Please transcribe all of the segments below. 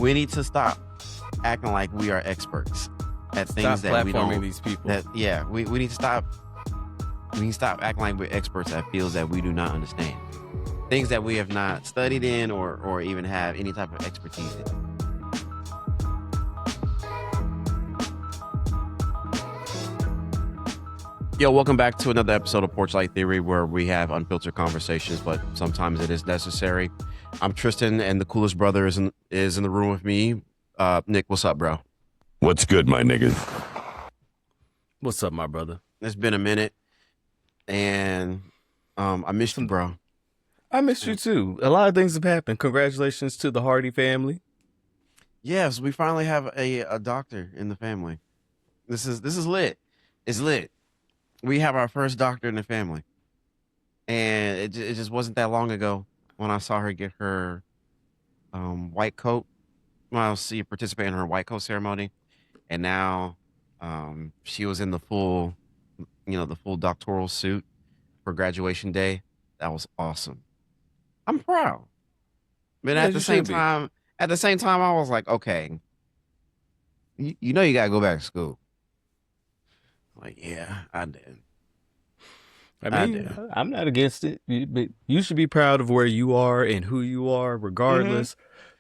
We need to stop acting like we are experts at things Stop that we don't. platforming these people. We need to stop. We need to stop acting like we're experts at fields that we do not understand. Things that we have not studied in or even have any type of expertise in. Yo, welcome back to another episode of Porch Light Theory, where we have unfiltered conversations, but sometimes it is necessary. I'm Tristan, and the coolest brother is in the room with me. Nick, what's up, bro? What's good, my nigga? What's up, my brother? It's been a minute, and I missed you, bro. I missed you too. A lot of things have happened. Congratulations to the Hardy family. Yes, we finally have a doctor in the family. This is lit. It's lit. We have our first doctor in the family, and it just wasn't that long ago when I saw her get her white coat. When I see her participate in her white coat ceremony, and now she was in the full doctoral suit for graduation day. That was awesome. I'm proud, but Yeah, at the same time, I was like, okay, you know, you gotta go back to school. Like, yeah, I did. I mean, I'm not against it, but you should be proud of where you are and who you are, regardless.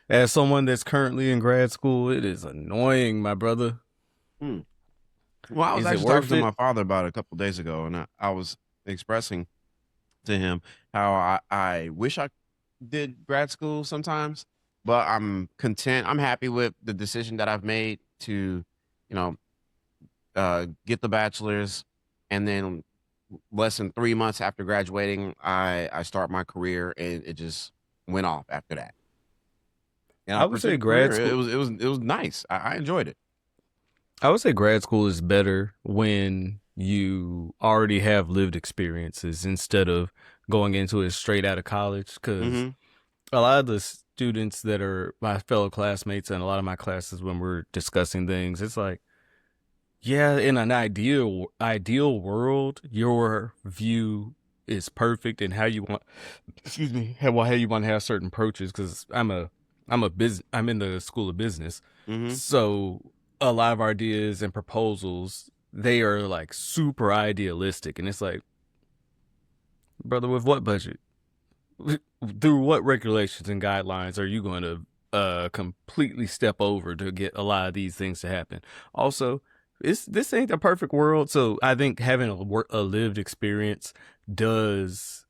As someone that's currently in grad school, it is annoying, my brother. Well, I was actually talking to my father about it a couple of days ago, and I was expressing to him how I wish I did grad school sometimes, but I'm content. I'm happy with the decision that I've made to, get the bachelor's, and then less than 3 months after graduating, I start my career, and it just went off after that. And I would say grad school. It was nice. I enjoyed it. I would say grad school is better when you already have lived experiences instead of going into it straight out of college. Because a lot of the students that are my fellow classmates and a lot of my classes, when we're discussing things, it's like, yeah, in an ideal world, your view is perfect and how you want, how you want to have certain approaches. Because I'm in the school of business, so a lot of ideas and proposals, they are like super idealistic, and it's like, brother, with what budget, through what regulations and guidelines are you going to completely step over to get a lot of these things to happen? Also, this ain't a perfect world, so I think having a lived experience does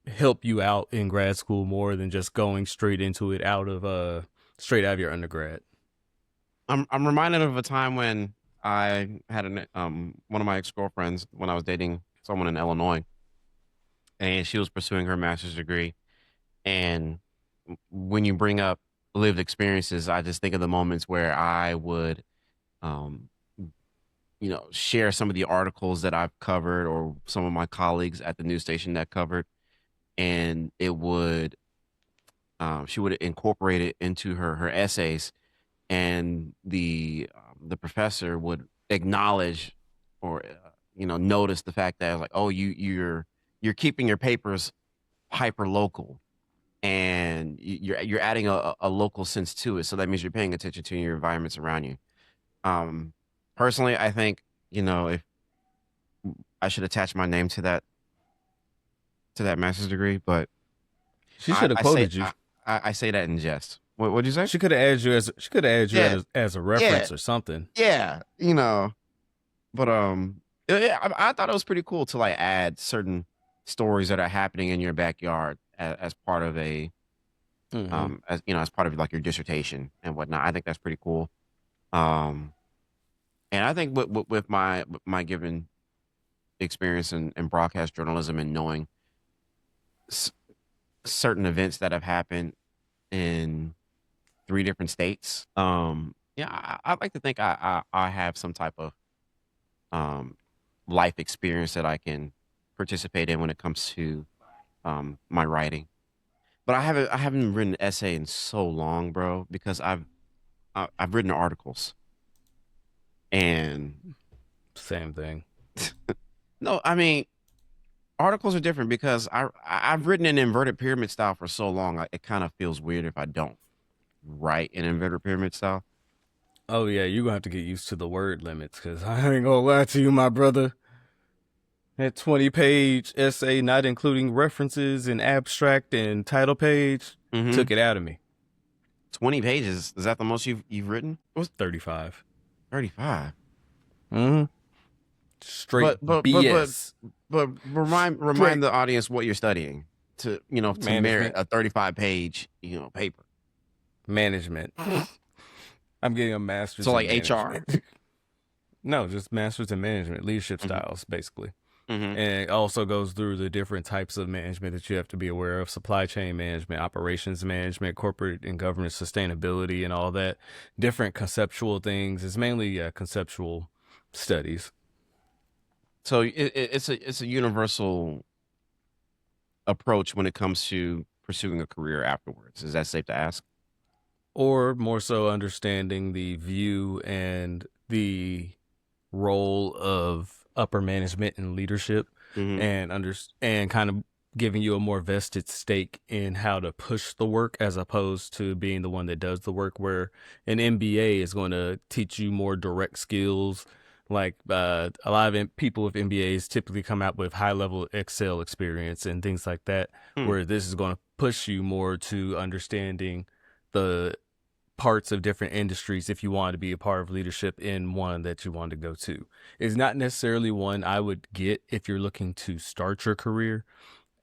help you out in grad school more than just going straight into it straight out of your undergrad. I'm reminded of a time when I had one of my ex-girlfriends when I was dating someone in Illinois, and she was pursuing her master's degree. And when you bring up lived experiences, I just think of the moments where I would, share some of the articles that I've covered, or some of my colleagues at the news station that covered, and it would, she would incorporate it into her essays, and the professor would acknowledge or notice the fact that, like, oh, you're keeping your papers hyper local, and you're adding a local sense to it, so that means you're paying attention to your environments around you. Personally, I think, if I should attach my name to that master's degree, but she should have quoted you. I say that in jest. What did you say? She could have added you as a reference or something. Yeah, but I thought it was pretty cool to like add certain stories that are happening in your backyard as part of a as part of like your dissertation and whatnot. I think that's pretty cool. And I think with my given experience in broadcast journalism and knowing certain events that have happened in 3 different states, I like to think I have some type of life experience that I can participate in when it comes to my writing. But I haven't written an essay in so long, bro, because I've written articles. And same thing. No, I mean, articles are different because I've written in inverted pyramid style for so long. It kind of feels weird if I don't. write an inverted pyramid style? Oh yeah, you're gonna have to get used to the word limits, because I ain't gonna lie to you, my brother. That 20-page essay, not including references and abstract and title page, Mm-hmm. took it out of me. 20 pages. Is that the most you've written? It was 35. 35. Mm-hmm. Straight But BS. remind the audience what you're studying to merit Management. a 35-page paper. Management. I'm getting a master's So in like HR. management. No, just master's in management, leadership styles, basically. Mm-hmm. And it also goes through the different types of management that you have to be aware of: supply chain management, operations management, corporate and governance sustainability, and all that. Different conceptual things. It's mainly conceptual studies. So it's a universal approach when it comes to pursuing a career afterwards. Is that safe to ask? Or more so understanding the view and the role of upper management and leadership, and kind of giving you a more vested stake in how to push the work, as opposed to being the one that does the work, where an MBA is going to teach you more direct skills. Like a lot of people with MBAs typically come out with high level Excel experience and things like that, where this is going to push you more to understanding the parts of different industries if you want to be a part of leadership in one that you want to go to. It's not necessarily one I would get if you're looking to start your career.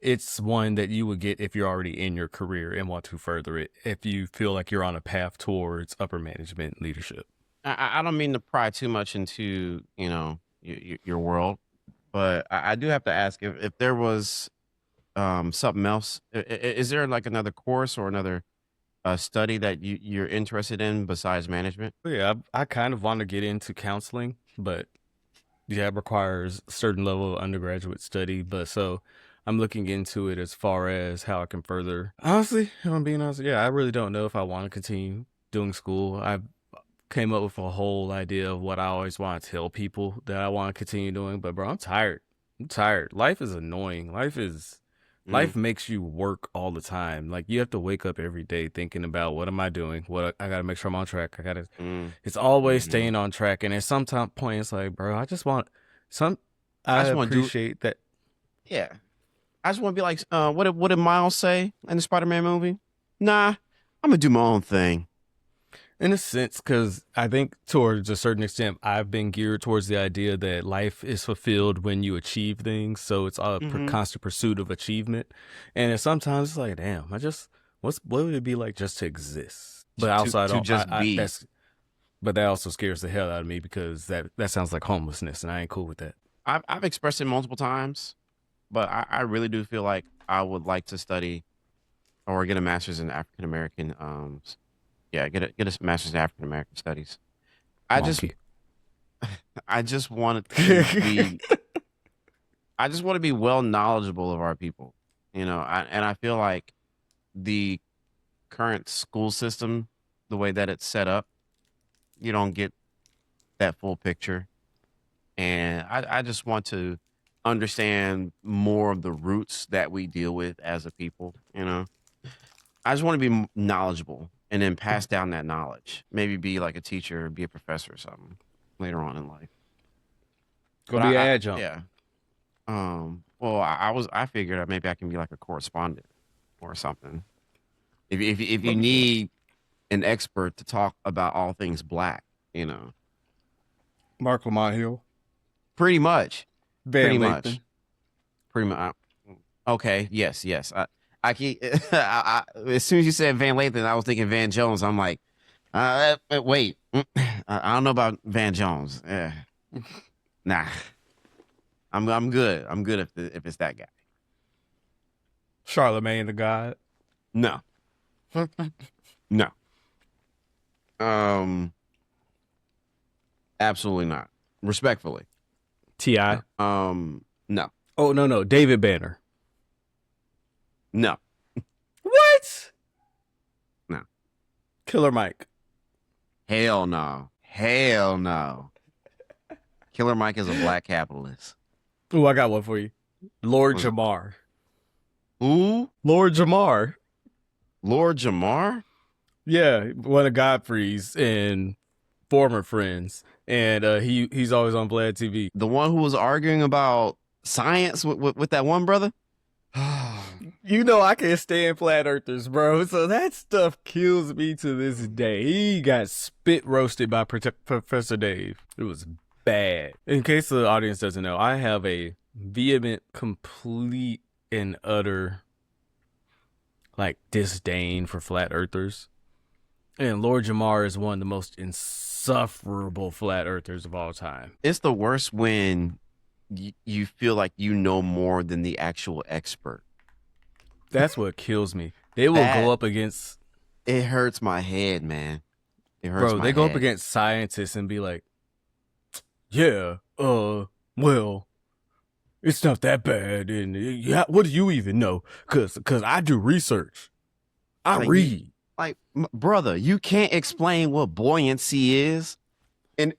It's one that you would get if you're already in your career and want to further it, if you feel like you're on a path towards upper management leadership. I don't mean to pry too much into your world, but I do have to ask if there was something else. Is there like another course or another study that you're interested in besides management? Yeah, I kind of want to get into counseling, but yeah, it requires a certain level of undergraduate study. But so I'm looking into it as far as how I can further. Honestly, if I'm being honest, yeah, I really don't know if I want to continue doing school. I came up with a whole idea of what I always want to tell people that I want to continue doing. But bro, I'm tired. I'm tired. Life is annoying. Life makes you work all the time. Like, you have to wake up every day thinking about, what am I doing? What I got to make sure I'm on track. It's always staying on track. And at some point, it's like, bro, I just want I appreciate that. Yeah. I just want to be like, what did Miles say in the Spider-Man movie? Nah, I'm gonna do my own thing. In a sense, because I think towards a certain extent, I've been geared towards the idea that life is fulfilled when you achieve things. So it's a constant pursuit of achievement. And sometimes it's like, damn, what would it be like just to exist? But outside to just be. But that also scares the hell out of me, because that sounds like homelessness, and I ain't cool with that. I've expressed it multiple times, but I really do feel like I would like to study or get a master's in African American get a master's in African American studies. I just want to be I just want to be well knowledgeable of our people, and I feel like the current school system, the way that it's set up, you don't get that full picture, and I just want to understand more of the roots that we deal with as a people. I just want to be knowledgeable and then pass down that knowledge. Maybe be like a teacher, be a professor or something later on in life. Go be an adjunct. Yeah. Well, I figured maybe I can be like a correspondent or something. If you need an expert to talk about all things Black, Mark Lamont Hill. Pretty much. Pretty much. Okay. Yes. I keep, as soon as you said Van Lathan, I was thinking Van Jones. I'm like, wait, I don't know about Van Jones. Nah, I'm good. I'm good if it's that guy. Charlemagne the God. No. No. Absolutely not. Respectfully. T.I. No. Oh, no. David Banner. No. What? No. Killer Mike. Hell no. Killer Mike is a Black capitalist. Ooh, I got one for you. Lord Jamar. Who? Lord Jamar. Lord Jamar? Yeah, one of Godfrey's and former friends, and he's always on Vlad TV. The one who was arguing about science with that one brother. You know I can't stand flat earthers, bro. So that stuff kills me to this day. He got spit roasted by Professor Dave. It was bad. In case the audience doesn't know, I have a vehement, complete, and utter disdain for flat earthers. And Lord Jamar is one of the most insufferable flat earthers of all time. It's the worst when you feel like you know more than the actual expert. That's what kills me. They will go up against... It hurts my head, man. It hurts my head. Bro, they go up against scientists and be like, yeah, well, it's not that bad. And yeah, what do you even know? Cause I do research. I read. Brother, you can't explain what buoyancy is. And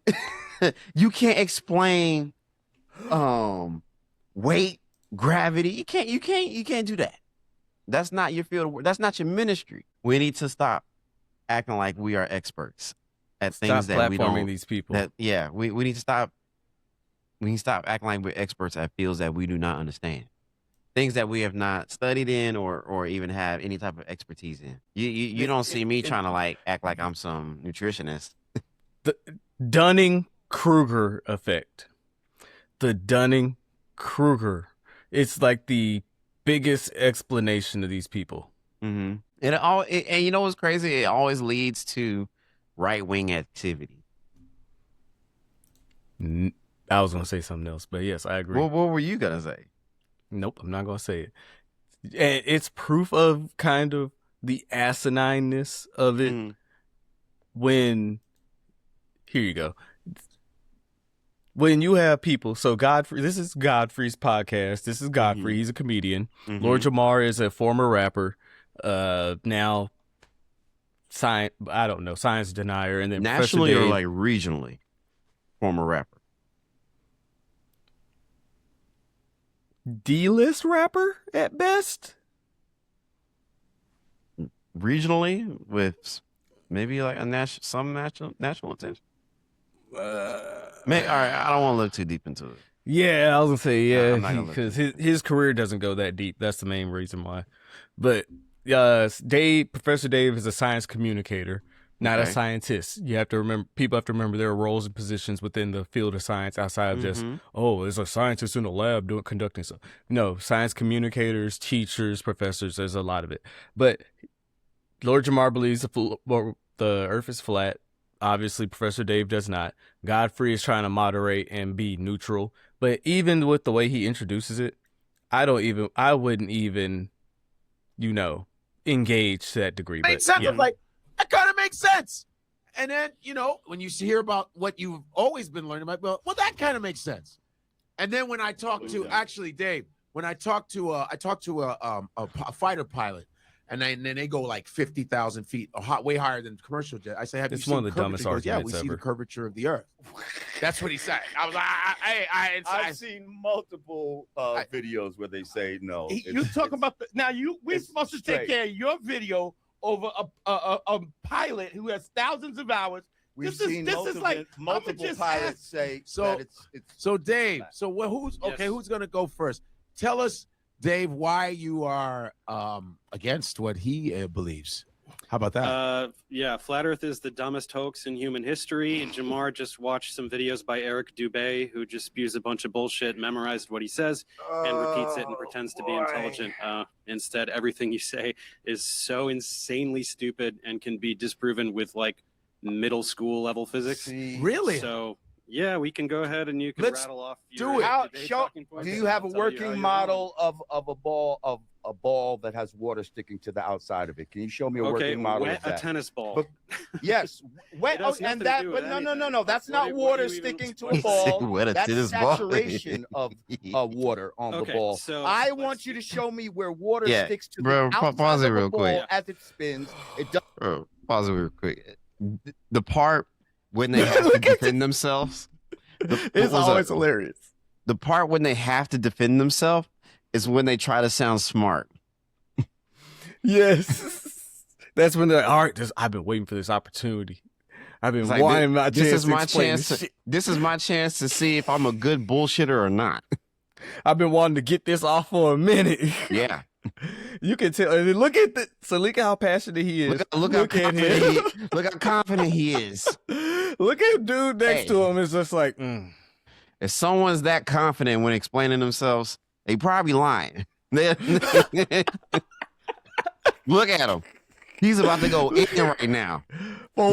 you can't explain weight, gravity. You can't do that. That's not your field of work. That's not your ministry. We need to stop acting like we are experts at things that we don't. Platforming these people. We need to stop. We need to stop acting like we're experts at fields that we do not understand. Things that we have not studied in or even have any type of expertise in. You don't see me trying to act like I'm some nutritionist. The Dunning-Kruger effect. The Dunning-Kruger. It's like the biggest explanation of these people. Mm-hmm. And you know what's crazy? It always leads to right-wing activity. I was going to say something else, but yes, I agree. What were you going to say? Nope, I'm not going to say it. And it's proof of kind of the asinineness of it when, here you go. When you have people, so Godfrey, this is Godfrey's podcast. This is Godfrey. He's a comedian. Lord Jamar is a former rapper. Now, science denier. And then nationally or regionally, former rapper. D-list rapper at best. Regionally with maybe some national attention. All right, I don't want to look too deep into it. Yeah, I was gonna say because his career doesn't go that deep. That's the main reason why. But Professor Dave is a science communicator, not a scientist. You have to remember. People have to remember there are roles and positions within the field of science outside of just there's a scientist in a lab conducting stuff. No, science communicators, teachers, professors. There's a lot of it. But Lord Jamar believes the Earth is flat. Obviously, Professor Dave does not. Godfrey is trying to moderate and be neutral. But even with the way he introduces it, I wouldn't even, engage to that degree. Makes sense. Yeah. I'm like, that kind of makes sense. And then, when you hear about what you've always been learning about, well, that kind of makes sense. And then when I talk to, actually, Dave, when I talk to a fighter pilot, and then they go like 50,000 feet, way higher than commercial jet. I say, have you seen one of the dumbest arguments ever. Yeah, we see the curvature of the Earth. That's what he said. I was like, I've seen multiple videos where they say no. You talk about we're supposed to take care of your video over a pilot who has thousands of hours. We've seen multiple pilots say that it's. So Dave, who's gonna go first? Tell us, Dave, why you are against what he believes. How about that? Flat Earth is the dumbest hoax in human history. Jamar just watched some videos by Eric Dubé, who just spews a bunch of bullshit, memorized what he says, and repeats it and pretends to be intelligent. Instead, everything you say is so insanely stupid and can be disproven with middle school level physics. Really? So yeah, we can go ahead and you can rattle off. Do you have a working model of a ball that has water sticking to the outside of it? Can you show me a working model of that? A tennis ball. Yes. Wet. No. That's not water sticking to a ball. That's saturation of water on the ball. So I want you to show me where water sticks to the outside of the ball as it spins. It does. Bro, pause it real quick. The part when they have to defend themselves, it's always hilarious. The part when they have to defend themselves is when they try to sound smart. Yes. That's when they're like, all right, I've been waiting for this opportunity. I've been Like, wanting my chance. This is my chance. This is my chance to see if I'm a good bullshitter or not. I've been wanting to get this off for a minute. Yeah. You can tell. Look at look at how passionate he is. Look how confident he is. Look at dude next to him is just like, If someone's that confident when explaining themselves, they probably lying. Look at him. He's about to go in right now. For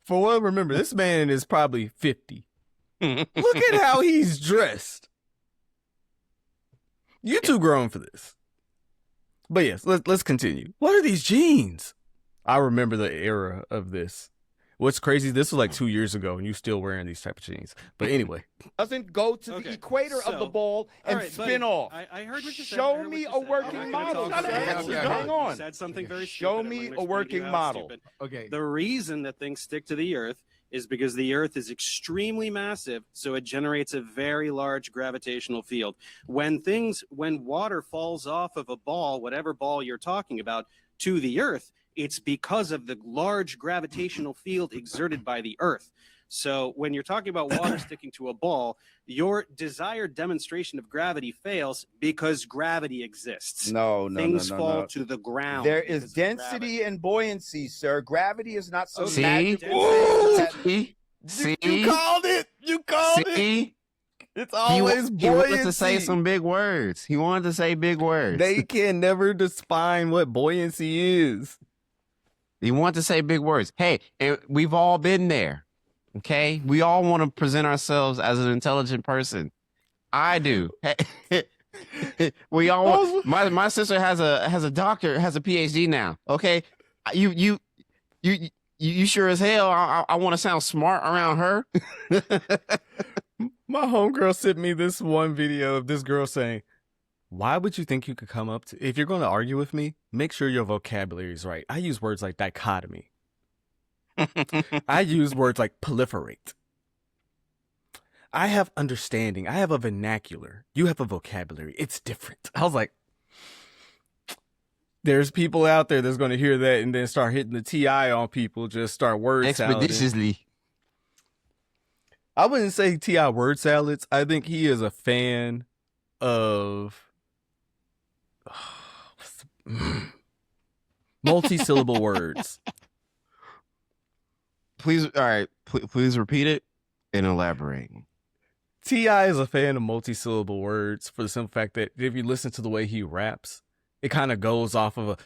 one, remember, this man is probably 50. Look at how he's dressed. You too grown for this. But yes, let's continue. What are these jeans? I remember the era of this. What's crazy, this was like 2 years ago and you still wearing these type of jeans. But anyway. Doesn't go to the equator of the ball and spin off. I heard what you said. Show me a working model. Hang on. You said something very Show stupid. me a working model. Okay. The reason that things stick to the Earth is because the Earth is extremely massive, so it generates a very large gravitational field. When water falls off of a ball, whatever ball you're talking about, to the Earth, it's because of the large gravitational field exerted by the Earth. So when you're talking about water sticking to a ball, your desired demonstration of gravity fails because gravity exists. No. Things fall to the ground. There is density and buoyancy, sir. Gravity is not so See? magical. See? You called it. You called it. It's always buoyancy. He wanted to say some big words. He wanted to say big words. They can never define what buoyancy is. He wanted to say big words. Hey, and we've all been there. Okay? We all want to present ourselves as an intelligent person. I do. We all my sister has a doctor, has a PhD now. Okay? You sure as hell I want to sound smart around her. My homegirl sent me this one video of this girl saying, why would you think you could come up to, if you're going to argue with me, make sure your vocabulary is right. I use words like dichotomy. I use words like proliferate. I have understanding. I have a vernacular. You have a vocabulary. It's different. I was like, there's people out there that's going to hear that and then start hitting the TI on people, just start word expeditiously. I wouldn't say TI word salads. I think he is a fan of multi-syllable words. Please, all right. Please repeat it and elaborate. T.I. is a fan of multi-syllable words for the simple fact that if you listen to the way he raps, it kind of goes off of a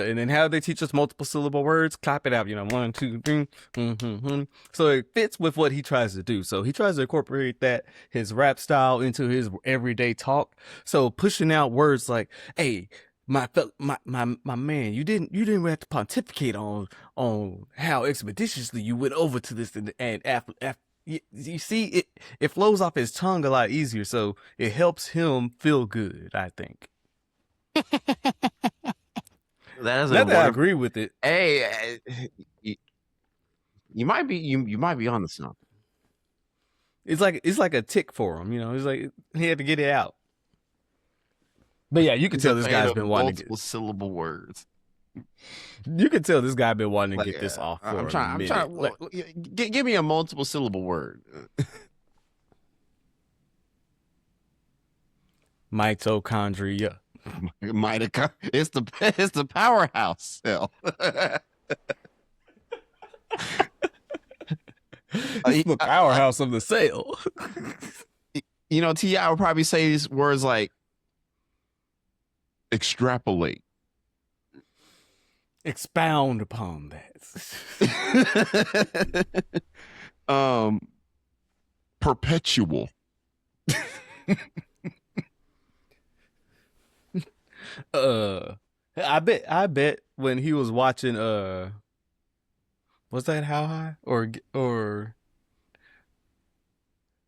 and then how they teach us multiple syllable words, clap it out, 1, 2, 3. So it fits with what he tries to do. So he tries to incorporate that, his rap style, into his everyday talk. So pushing out words like, hey, my man, you didn't have to pontificate on how expeditiously you went over to this and after you see it flows off his tongue a lot easier, so it helps him feel good, I think. I agree with it. Hey, you might be on to something. It's like a tick for him, It's like he had to get it out. But yeah, you can tell this guy's been wanting to get syllable words. You can tell this guy been wanting to get this off for I'm trying. Give me a multiple syllable word. Mitochondria. It's the powerhouse cell. It's the powerhouse of the cell. T.I. would probably say these words like extrapolate. Expound upon that. Perpetual. I bet when he was watching was that How High or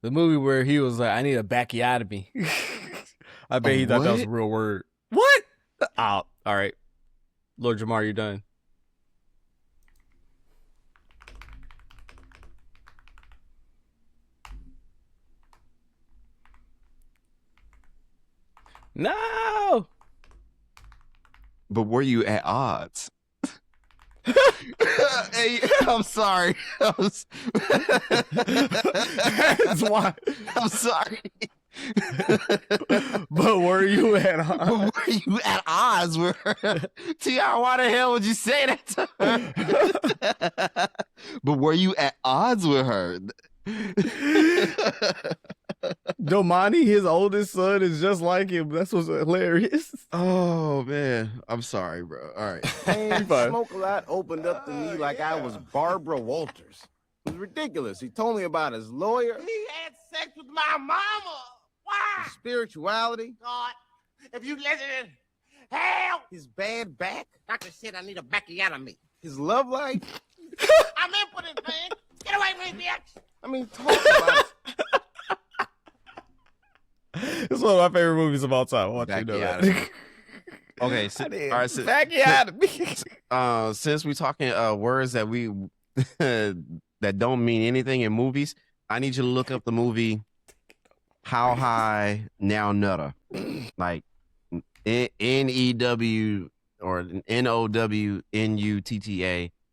the movie where he was like, I need a backiotomy. I bet he thought that was a real word. What? Oh, all right. Lord Jamar, you're done. No. But were you at odds? Hey, I'm sorry. That's why. I'm sorry. But were you at odds? But were you at odds with her? T.I., why the hell would you say that to her? But were you at odds with her? Domani, his oldest son, is just like him. That's what's hilarious. Oh man, I'm sorry, bro. All right. And Smoke a Lot opened up to me like I was Barbara Walters. It was ridiculous. He told me about his lawyer. He had sex with my mama. Why? His spirituality. God, if you listen, hell. His bad back. Doctor said I need a backiotomy. His love life. I'm impotent, man. Get away from me, bitch. I mean, talk about it. It's one of my favorite movies of all time. I want you to know that. Okay, all right. Since we're talking words that we that don't mean anything in movies, I need you to look up the movie How High Now Nutter, like NEW or NOWNUTTA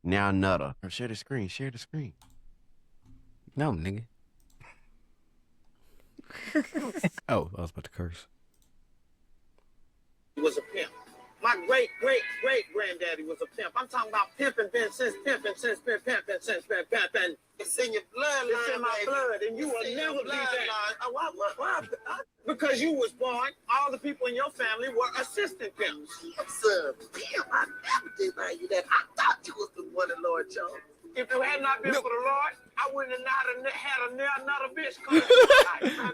Now Nutter. Or share the screen. Share the screen. No, nigga. Oh, I was about to curse. He was a pimp. My great granddaddy was a pimp. I'm talking about pimping since pimping. It's in your bloodline. It's in my blood, and you will never be that. Why? Because you was born, all the people in your family were assistant pimps. Pimp, I never did you that. I thought you was the one that Lord chose. If it had not been for the Lord, I wouldn't have not had another bitch.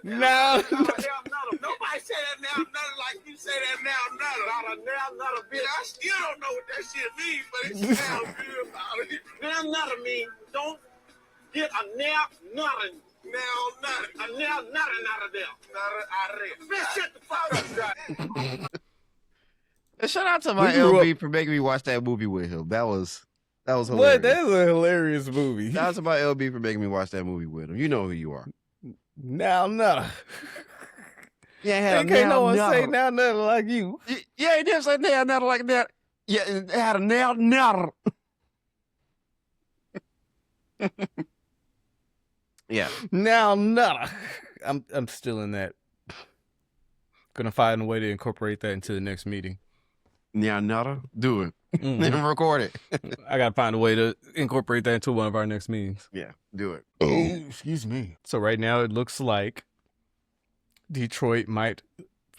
No. Nobody say that now nutter like you say that now nutter. Not a now nutter bitch. I still don't know what that shit means, but it sounds good about it. Now nutter means don't get a now nutter. Now nutter. A now nutter out of there. Nutter out of there. Bitch, shut the fuck up. Shout out to my LB for making me watch that movie with him. That was hilarious. What? That is a hilarious movie. Shout out to my LB for making me watch that movie with him. You know who you are. Now nutter. Yeah, can't no one say now nutter like you. Yeah, he did say now nutter like that. Yeah, it had a now nutter. Yeah. Now nutter. I'm still in that. Gonna find a way to incorporate that into the next meeting. Now nutter, do it. Mm-hmm. Record it. I gotta find a way to incorporate that into one of our next meetings. Yeah, do it. Oh, excuse me. So right now it looks like Detroit might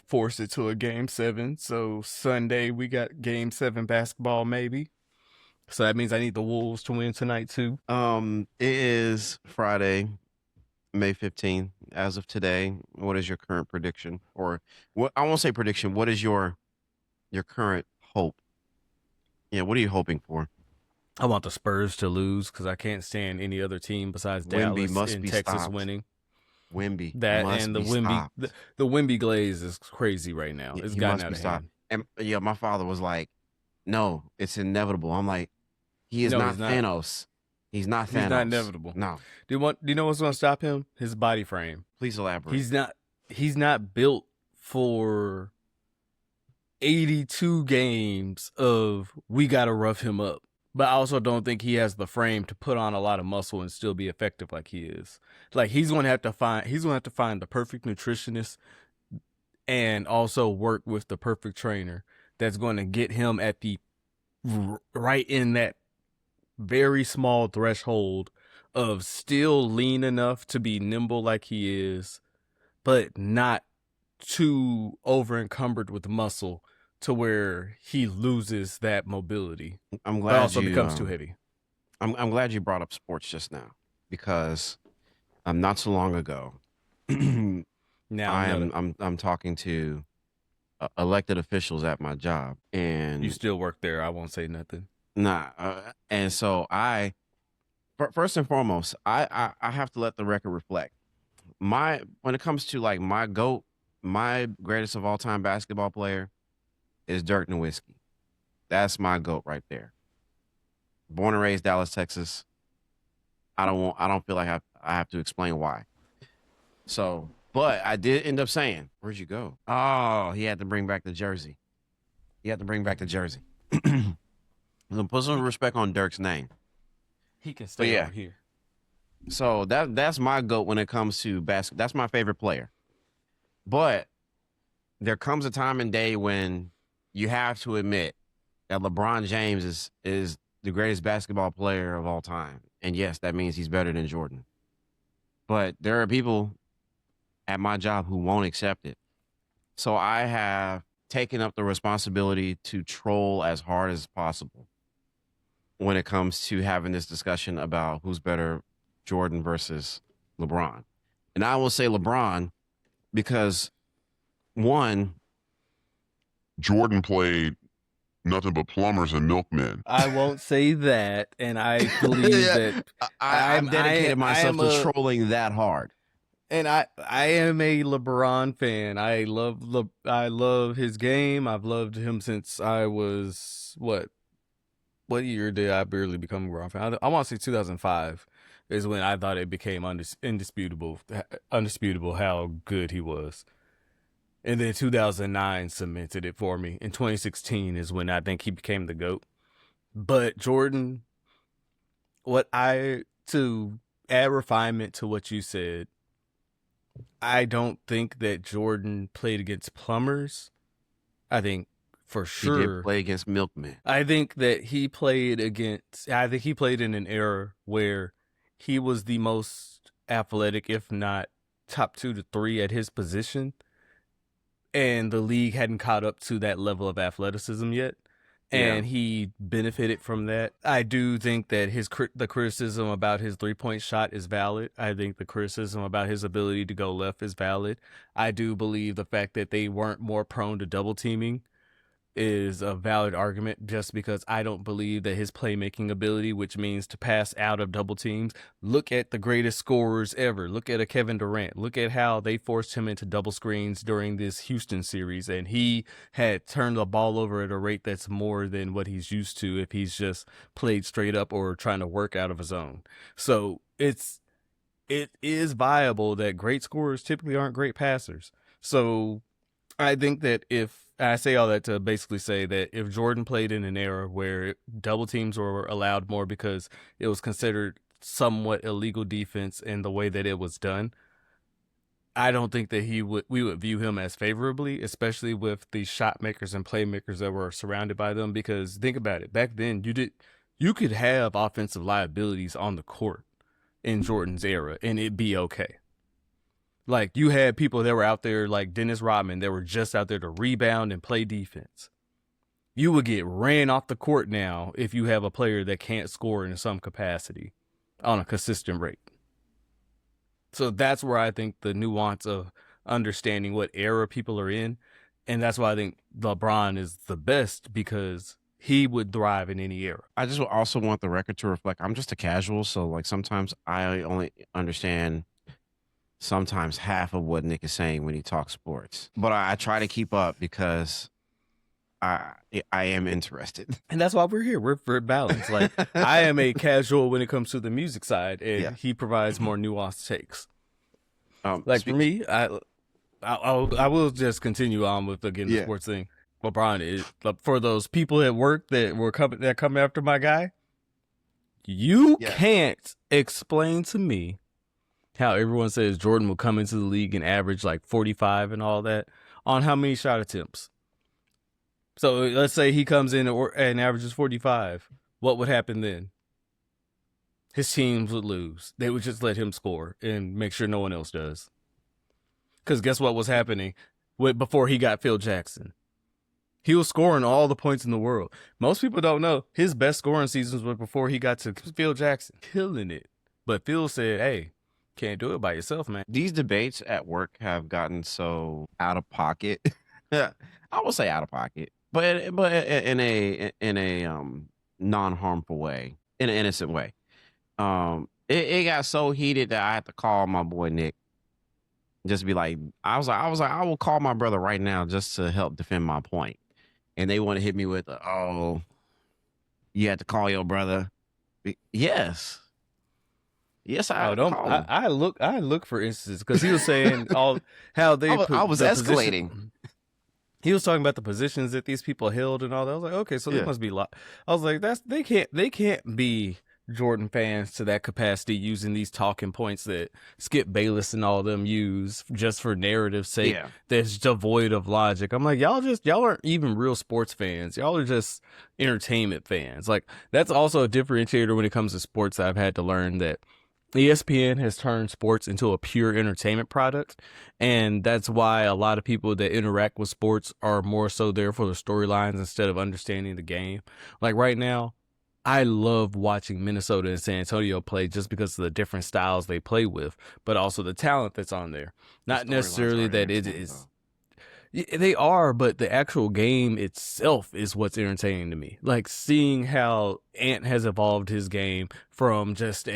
force it to a Game 7. So Sunday we got Game 7 basketball maybe. So that means I need the Wolves to win tonight too. It is Friday, May 15th. As of today, what is your current prediction? Or what? I won't say prediction. What is your current hope? Yeah, what are you hoping for? I want the Spurs to lose because I can't stand any other team besides Dallas and Texas winning. Wemby, that and the Wemby, the Wemby glaze is crazy right now. It's gotten out of hand. And yeah, my father was like, "No, it's inevitable." I'm like, "He is not Thanos. He's not Thanos. He's not inevitable. No. Do you know what's going to stop him? His body frame. Please elaborate. He's not built for 82 games of we got to rough him up. But I also don't think he has the frame to put on a lot of muscle and still be effective like he is. Like he's going to have to find the perfect nutritionist and also work with the perfect trainer that's going to get him at the right in that very small threshold of still lean enough to be nimble like he is, but not too over encumbered with muscle to where he loses that mobility. I'm glad but also becomes too heavy. I'm glad you brought up sports just now because not so long ago, now I'm talking to elected officials at my job, and you still work there. I won't say nothing. Nah, and so first and foremost, I have to let the record reflect. When it comes to like my GOAT, my greatest of all time basketball player is Dirk Nowitzki. That's my GOAT right there. Born and raised Dallas, Texas. I don't feel like I have to explain why. So, but I did end up saying, "Where'd you go?" Oh, he had to bring back the jersey. You have to bring back the jersey. Put some respect on Dirk's name. He can stay over here. So that's my GOAT when it comes to basketball. That's my favorite player. But there comes a time and day when you have to admit that LeBron James is the greatest basketball player of all time. And yes, that means he's better than Jordan. But there are people at my job who won't accept it. So I have taken up the responsibility to troll as hard as possible when it comes to having this discussion about who's better, Jordan versus LeBron. And I will say LeBron because, one, Jordan played nothing but plumbers and milkmen. I won't say that, and I believe that I've dedicated myself to trolling that hard. And I am a LeBron fan. I love his game. I've loved him since I was what year did I barely become a LeBron fan? I want to say 2005 is when I thought it became indisputable how good he was. And then 2009 cemented it for me. In 2016 is when I think he became the GOAT. But Jordan, to add refinement to what you said, I don't think that Jordan played against plumbers. I think for sure he did play against milkmen. I think he played in an era where he was the most athletic, if not top 2 to 3 at his position. And the league hadn't caught up to that level of athleticism yet. And he benefited from that. I do think that the criticism about his 3-point shot is valid. I think the criticism about his ability to go left is valid. I do believe the fact that they weren't more prone to double teaming is a valid argument, just because I don't believe that his playmaking ability, which means to pass out of double teams, look at the greatest scorers ever. Look at a Kevin Durant. Look at how they forced him into double screens during this Houston series, and he had turned the ball over at a rate that's more than what he's used to if he's just played straight up or trying to work out of a zone. So it is viable that great scorers typically aren't great passers. So I think that I say all that to basically say that if Jordan played in an era where double teams were allowed more because it was considered somewhat illegal defense in the way that it was done, I don't think that we would view him as favorably, especially with the shot makers and playmakers that were surrounded by them. Because think about it, back then you could have offensive liabilities on the court in Jordan's era and it'd be okay. Like, you had people that were out there like Dennis Rodman that were just out there to rebound and play defense. You would get ran off the court now if you have a player that can't score in some capacity on a consistent rate. So that's where I think the nuance of understanding what era people are in, and that's why I think LeBron is the best, because he would thrive in any era. I just also want the record to reflect I'm just a casual, so like sometimes I only understand sometimes half of what Nick is saying when he talks sports. But I try to keep up because I am interested. And that's why we're here. We're balanced. Like, I am a casual when it comes to the music side, and he provides more nuanced takes. For me, I will just continue on with, again, the sports thing. LeBron is, for those people at work that come after my guy, you can't explain to me how everyone says Jordan will come into the league and average like 45 and all that on how many shot attempts. So let's say he comes in and averages 45. What would happen then? His teams would lose. They would just let him score and make sure no one else does. Because guess what was happening before he got Phil Jackson? He was scoring all the points in the world. Most people don't know his best scoring seasons were before he got to Phil Jackson, killing it. But Phil said, hey, can't do it by yourself, man. These debates at work have gotten so out of pocket. I will say out of pocket, but in a non-harmful way, in an innocent way. It got so heated that I had to call my boy Nick. Just be like, I was like, I will call my brother right now just to help defend my point. And they want to hit me with, oh, you had to call your brother. Yes. Yes, I look for instances because he was saying all how they. I was escalating. he was talking about the positions that these people held and all that. I was like, okay, so they must be I was like, they can't be Jordan fans to that capacity using these talking points that Skip Bayless and all of them use just for narrative's sake. That's devoid of logic. I'm like, y'all aren't even real sports fans. Y'all are just entertainment fans. Like, that's also a differentiator when it comes to sports that I've had to learn, that ESPN has turned sports into a pure entertainment product, and that's why a lot of people that interact with sports are more so there for the storylines instead of understanding the game. Like right now, I love watching Minnesota and San Antonio play just because of the different styles they play with, but also the talent that's on there. Not necessarily that it is. They are, but the actual game itself is what's entertaining to me. Like seeing how Ant has evolved his game from just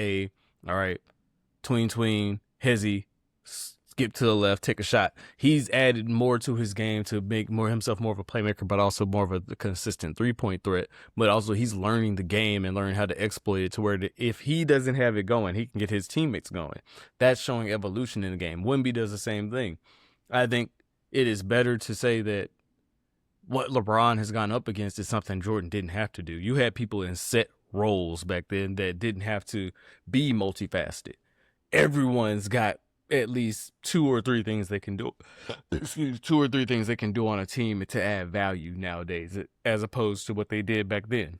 all right, tween, hezzy, skip to the left, take a shot. He's added more to his game to make himself more of a playmaker, but also more of a consistent 3-point threat. But also he's learning the game and learning how to exploit it to where if he doesn't have it going, he can get his teammates going. That's showing evolution in the game. Wemby does the same thing. I think it is better to say that what LeBron has gone up against is something Jordan didn't have to do. You had people in set roles back then that didn't have to be multifaceted. Everyone's got at least 2 or 3 things they can do. 2 or 3 things they can do on a team to add value nowadays, as opposed to what they did back then.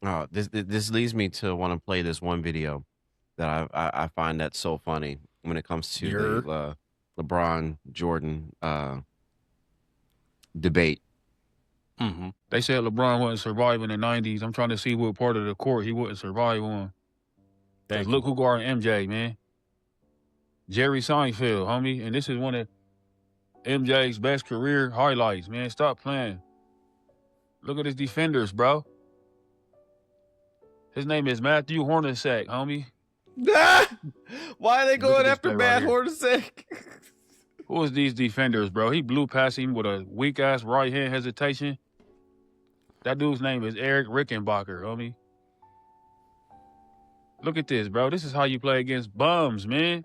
Oh, this leads me to want to play this one video that I find that so funny when it comes to the LeBron Jordan debate. Mm-hmm. They said LeBron wouldn't survive in the 90s. I'm trying to see what part of the court he wouldn't survive on. Look who guarded MJ, man. Jerry Seinfeld, homie. And this is one of MJ's best career highlights, man. Stop playing. Look at his defenders, bro. His name is Matthew Hornacek, homie. Why are they going after Matt Hornacek? Who is these defenders, bro? He blew past him with a weak-ass right-hand hesitation. That dude's name is Eric Rickenbacker, homie. Look at this, bro. This is how you play against bums, man.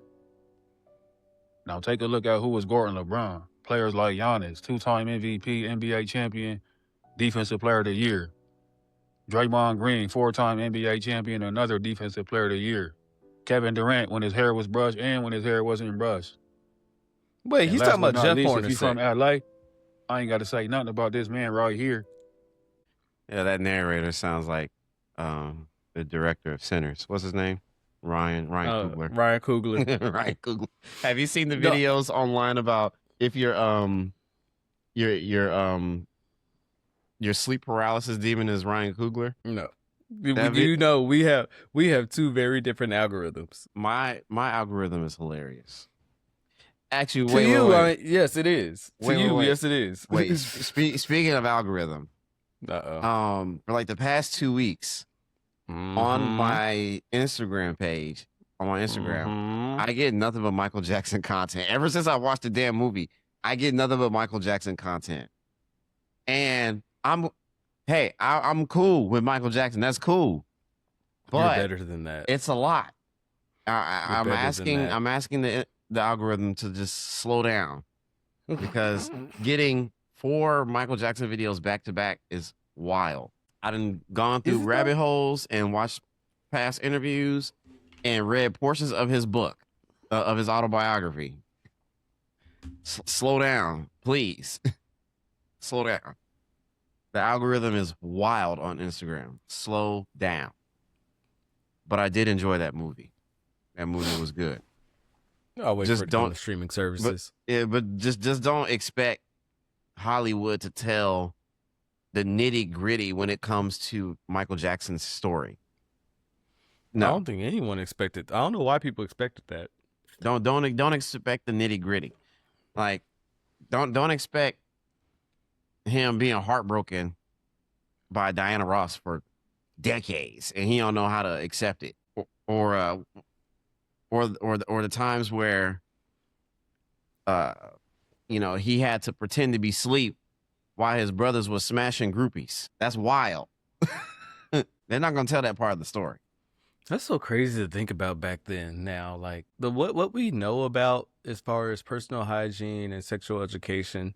Now take a look at who was guarding LeBron. Players like Giannis, 2-time MVP, NBA champion, Defensive Player of the Year. Draymond Green, 4-time NBA champion, another Defensive Player of the Year. Kevin Durant, when his hair was brushed and when his hair wasn't brushed. Wait, he's talking about Jeff Hornacek. If you from LA, I ain't got to say nothing about this man right here. Yeah, that narrator sounds like the director of Sinners. What's his name? Ryan Coogler. Ryan Coogler. Ryan Coogler. Have you seen the videos online about if your sleep paralysis demon is Ryan Coogler? No. You know we have 2 very different algorithms. My algorithm is hilarious. Actually, wait. Yes, it is. Yes, it is. Wait, speaking of algorithm, for like the past 2 weeks, on my Instagram page, I get nothing but Michael Jackson content. Ever since I watched the damn movie, I get nothing but Michael Jackson content. And I'm cool with Michael Jackson. That's cool. But you're better than that. It's a lot. I'm asking the algorithm to just slow down, because getting 4 Michael Jackson videos back to back is wild. I done gone through rabbit holes and watched past interviews and read portions of his book, of his autobiography. Slow down, please. Slow down. The algorithm is wild on Instagram. Slow down. But I did enjoy that movie. That movie was good. I'll wait for it on the streaming services. But just don't expect Hollywood to tell the nitty gritty when it comes to Michael Jackson's story. No, I don't think anyone expected. I don't know why people expected that. Don't expect the nitty gritty. Like, don't expect him being heartbroken by Diana Ross for decades and he don't know how to accept it, or the times where he had to pretend to be asleep while his brothers were smashing groupies. That's wild. They're not gonna tell that part of the story. That's so crazy to think about back then. Now, like what we know about as far as personal hygiene and sexual education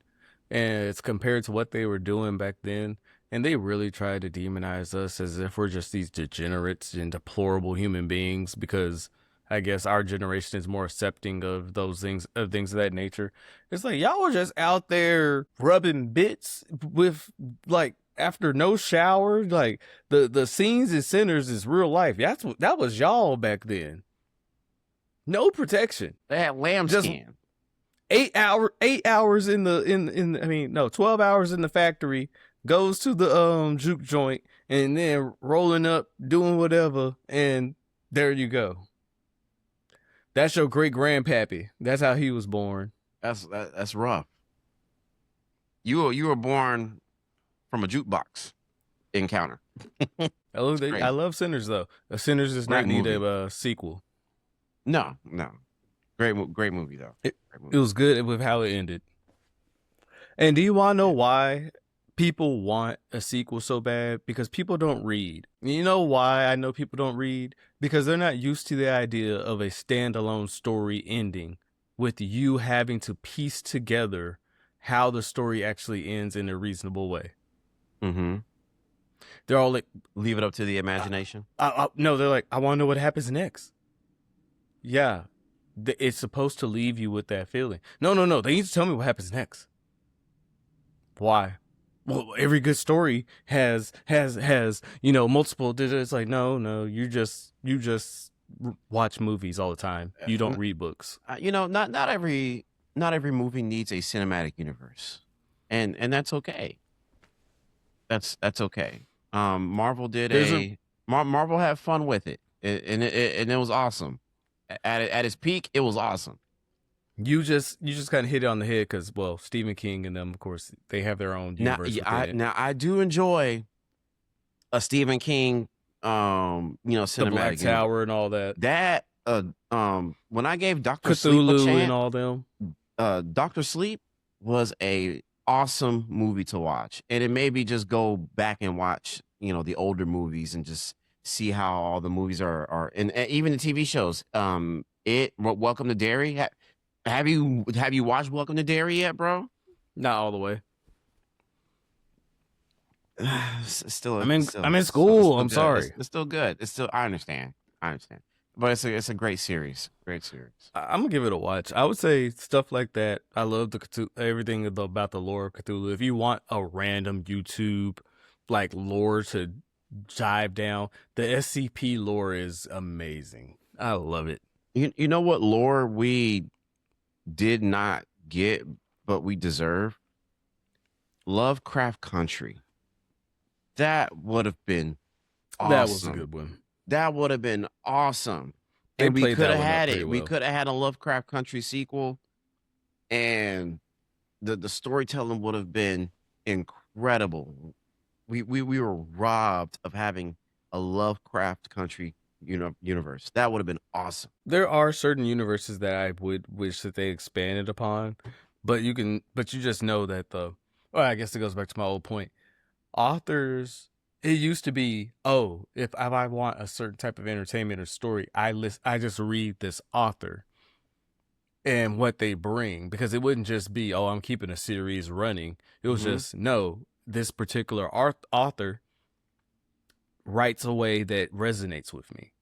and it's compared to what they were doing back then. And they really tried to demonize us as if we're just these degenerates and deplorable human beings because I guess our generation is more accepting of those things, of things of that nature. It's like, y'all were just out there rubbing bits with, like, after no shower. Like, the scenes in Sinners is real life. That was y'all back then. No protection. They had lambskin. 8 hours in the 12 hours in the factory, goes to the juke joint, and then rolling up, doing whatever, and there you go. That's your great grandpappy. That's how he was born. That's rough. You were born from a jukebox encounter. I love Sinners though. Sinners does not need a sequel. No. Great movie though. It was good with how it ended. And do you want to know why people want a sequel so bad? Because people don't read. You know why I know people don't read? Because they're not used to the idea of a standalone story ending with you having to piece together how the story actually ends in a reasonable way. Mm-hmm. They're all like, leave it up to the imagination. No, they're like, I want to know what happens next. Yeah, it's supposed to leave you with that feeling. No. They need to tell me what happens next. Why? Well, every good story has multiple. It's like no. You just watch movies all the time. You don't read books. Not every movie needs a cinematic universe, and that's okay. That's okay. Marvel Marvel had fun with it, and it was awesome. At its peak, it was awesome. You just kind of hit it on the head because, well, Stephen King and them, of course, they have their own universe. Now I do enjoy a Stephen King, cinematic the Black Tower and all that. That when I gave Dr. Cthulhu Sleep a chance, and all them, Dr. Sleep was a awesome movie to watch, and it made me just go back and watch the older movies and just see how all the movies are and even the TV shows. Welcome to Derry. Have you watched Welcome to Derry yet, bro? Not all the way. I'm in school. I'm sorry. It's still good. I understand. But it's a great series. I'm gonna give it a watch. I would say stuff like that. I love everything about the lore of Cthulhu. If you want a random YouTube like lore to dive down, the SCP lore is amazing. I love it. You know what lore we did not get, but we deserve? Lovecraft Country. That would have been awesome. That was a good one. That would have been awesome. And we could have had it. We could have had a Lovecraft Country sequel, and the storytelling would have been incredible. We were robbed of having a Lovecraft Country universe. That would have been awesome. There are certain universes that I would wish that they expanded upon, but you just know that I guess it goes back to my old point. Authors, it used to be, if I want a certain type of entertainment or story, I just read this author and what they bring, because it wouldn't just be, I'm keeping a series running. It was just, no, this particular author writes a way that resonates with me.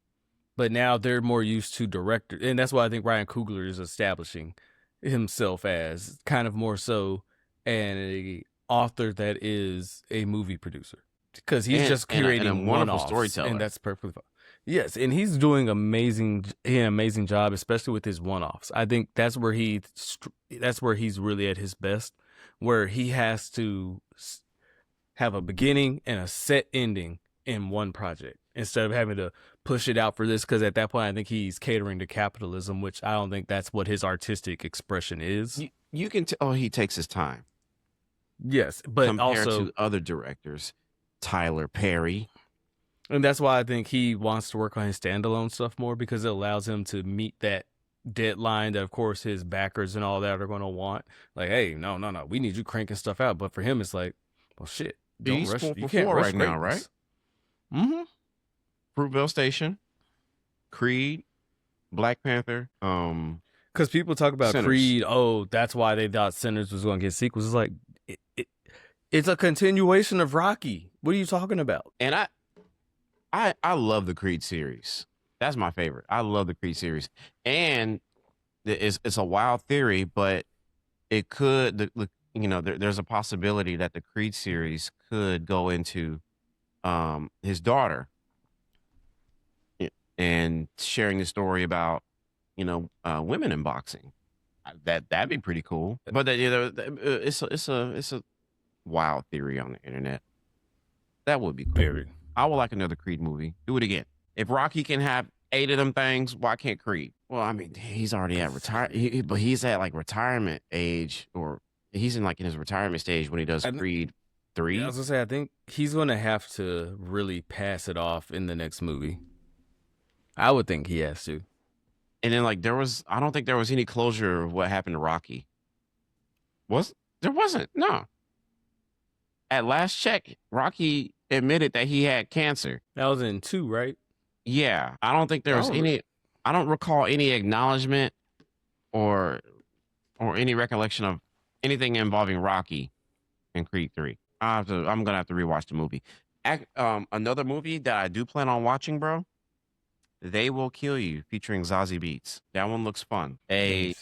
But now they're more used to director, and that's why I think Ryan Coogler is establishing himself as kind of more so an author that is a movie producer, because he's just creating and a wonderful storyteller, and that's perfectly fine. Yes, and he's doing amazing job, especially with his one-offs. I think that's where he's really at his best, where he has to have a beginning and a set ending in one project instead of having to push it out for this, because at that point I think he's catering to capitalism, which I don't think that's what his artistic expression is. You can tell he takes his time. Yes, but compared also to other directors, Tyler Perry. And that's why I think he wants to work on his standalone stuff more, because it allows him to meet that deadline that, of course, his backers and all that are going to want. Like, hey, no, we need you cranking stuff out. But for him, it's like, well, shit, don't rush. You can't rush right now, right? Mm-hmm. Fruitvale Station, Creed, Black Panther. Because people talk about Sinners. Creed. Oh, that's why they thought Sinners was going to get sequels. It's like, It's a continuation of Rocky. What are you talking about? And I love the Creed series. That's my favorite. I love the Creed series, and it's a wild theory, but it could, there's a possibility that the Creed series could go into his daughter and sharing the story about women in boxing. That'd be pretty cool. But it's a wild theory on the internet. That would be cool. Very. I would like another Creed movie. Do it again. If Rocky can have 8 of them things, why can't Creed? Well, I mean, he's already at but he's at like retirement age, or he's in his retirement stage when he does Creed 3. I was gonna say, I think he's gonna have to really pass it off in the next movie. I would think he has to. And then I don't think there was any closure of what happened to Rocky. There wasn't? No. At last check, Rocky admitted that he had cancer. That was in 2, right? Yeah. I don't think there was I don't recall any acknowledgement or any recollection of anything involving Rocky in Creed 3. I'm gonna have to rewatch the movie. Another movie that I do plan on watching, bro. They Will Kill You, featuring Zazie Beetz. That one looks fun. It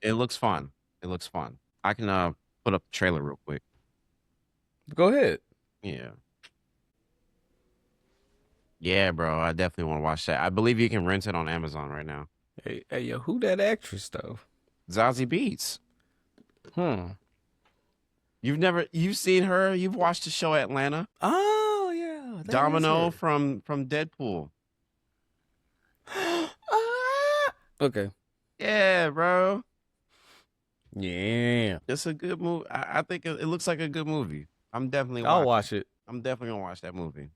looks fun. It looks fun. I can put up the trailer real quick. Go ahead. Yeah. Yeah, bro. I definitely want to watch that. I believe you can rent it on Amazon right now. Hey, yo, who that actress though? Zazie Beetz. You've seen her? You've watched the show Atlanta? Oh yeah. Domino from Deadpool. Okay. Yeah, bro. Yeah. It's a good movie. I think it looks like a good movie. I'll watch it. I'm definitely gonna watch that movie.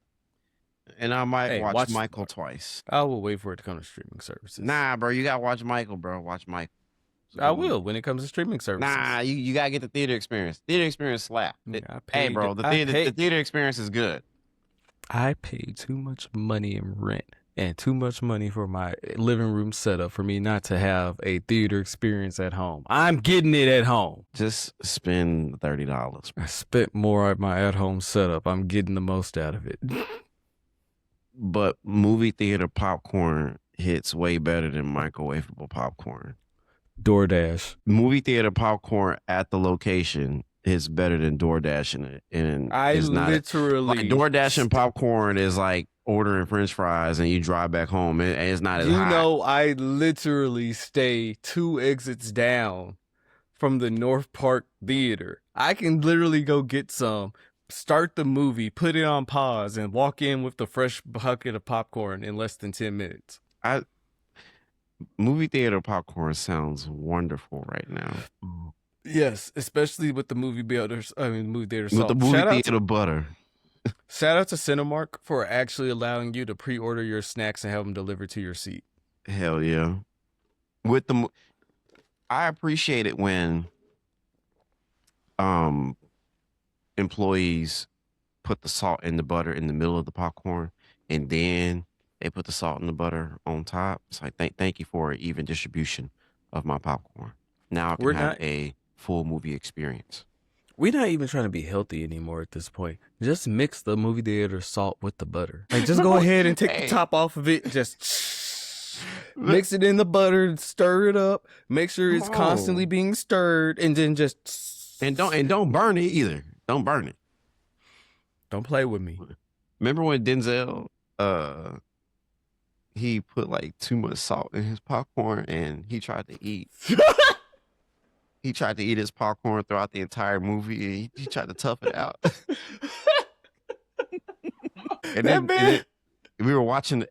And I might watch Michael twice. I will wait for it to come to streaming services. Nah, bro, you gotta watch Michael, bro. Watch Michael. I will when it comes to streaming services. Nah, you gotta get the theater experience. Theater experience slap. Hey, bro, the theater experience is good. I paid too much money in rent and too much money for my living room setup for me not to have a theater experience at home. I'm getting it at home. Just spend $30. I spent more at my at-home setup. I'm getting the most out of it. But movie theater popcorn hits way better than microwavable popcorn. DoorDash. Movie theater popcorn at the location is better than DoorDash, and DoorDash and popcorn is like ordering French fries and you drive back home. It's not as hot. I literally stay 2 exits down from the North Park Theater. I can literally go get some, start the movie, put it on pause, and walk in with the fresh bucket of popcorn in less than 10 minutes. Movie theater popcorn sounds wonderful right now. Yes, especially with the movie theater salt. With the movie theater butter. Shout out to Cinemark for actually allowing you to pre-order your snacks and have them delivered to your seat. Hell yeah. I appreciate it when employees put the salt and the butter in the middle of the popcorn, and then they put the salt and the butter on top. It's like, thank you for an even distribution of my popcorn. Now I can have a full movie experience. We're not even trying to be healthy anymore at this point. Just mix the movie theater salt with the butter. Like, just go ahead and take the top off of it. Just mix it in the butter, stir it up, make sure it's constantly being stirred, and then just and don't burn it either. Don't burn it. Don't play with me. Remember when Denzel he put like too much salt in his popcorn and he tried to eat. He tried to eat his popcorn throughout the entire movie, and he tried to tough it out. and then we were watching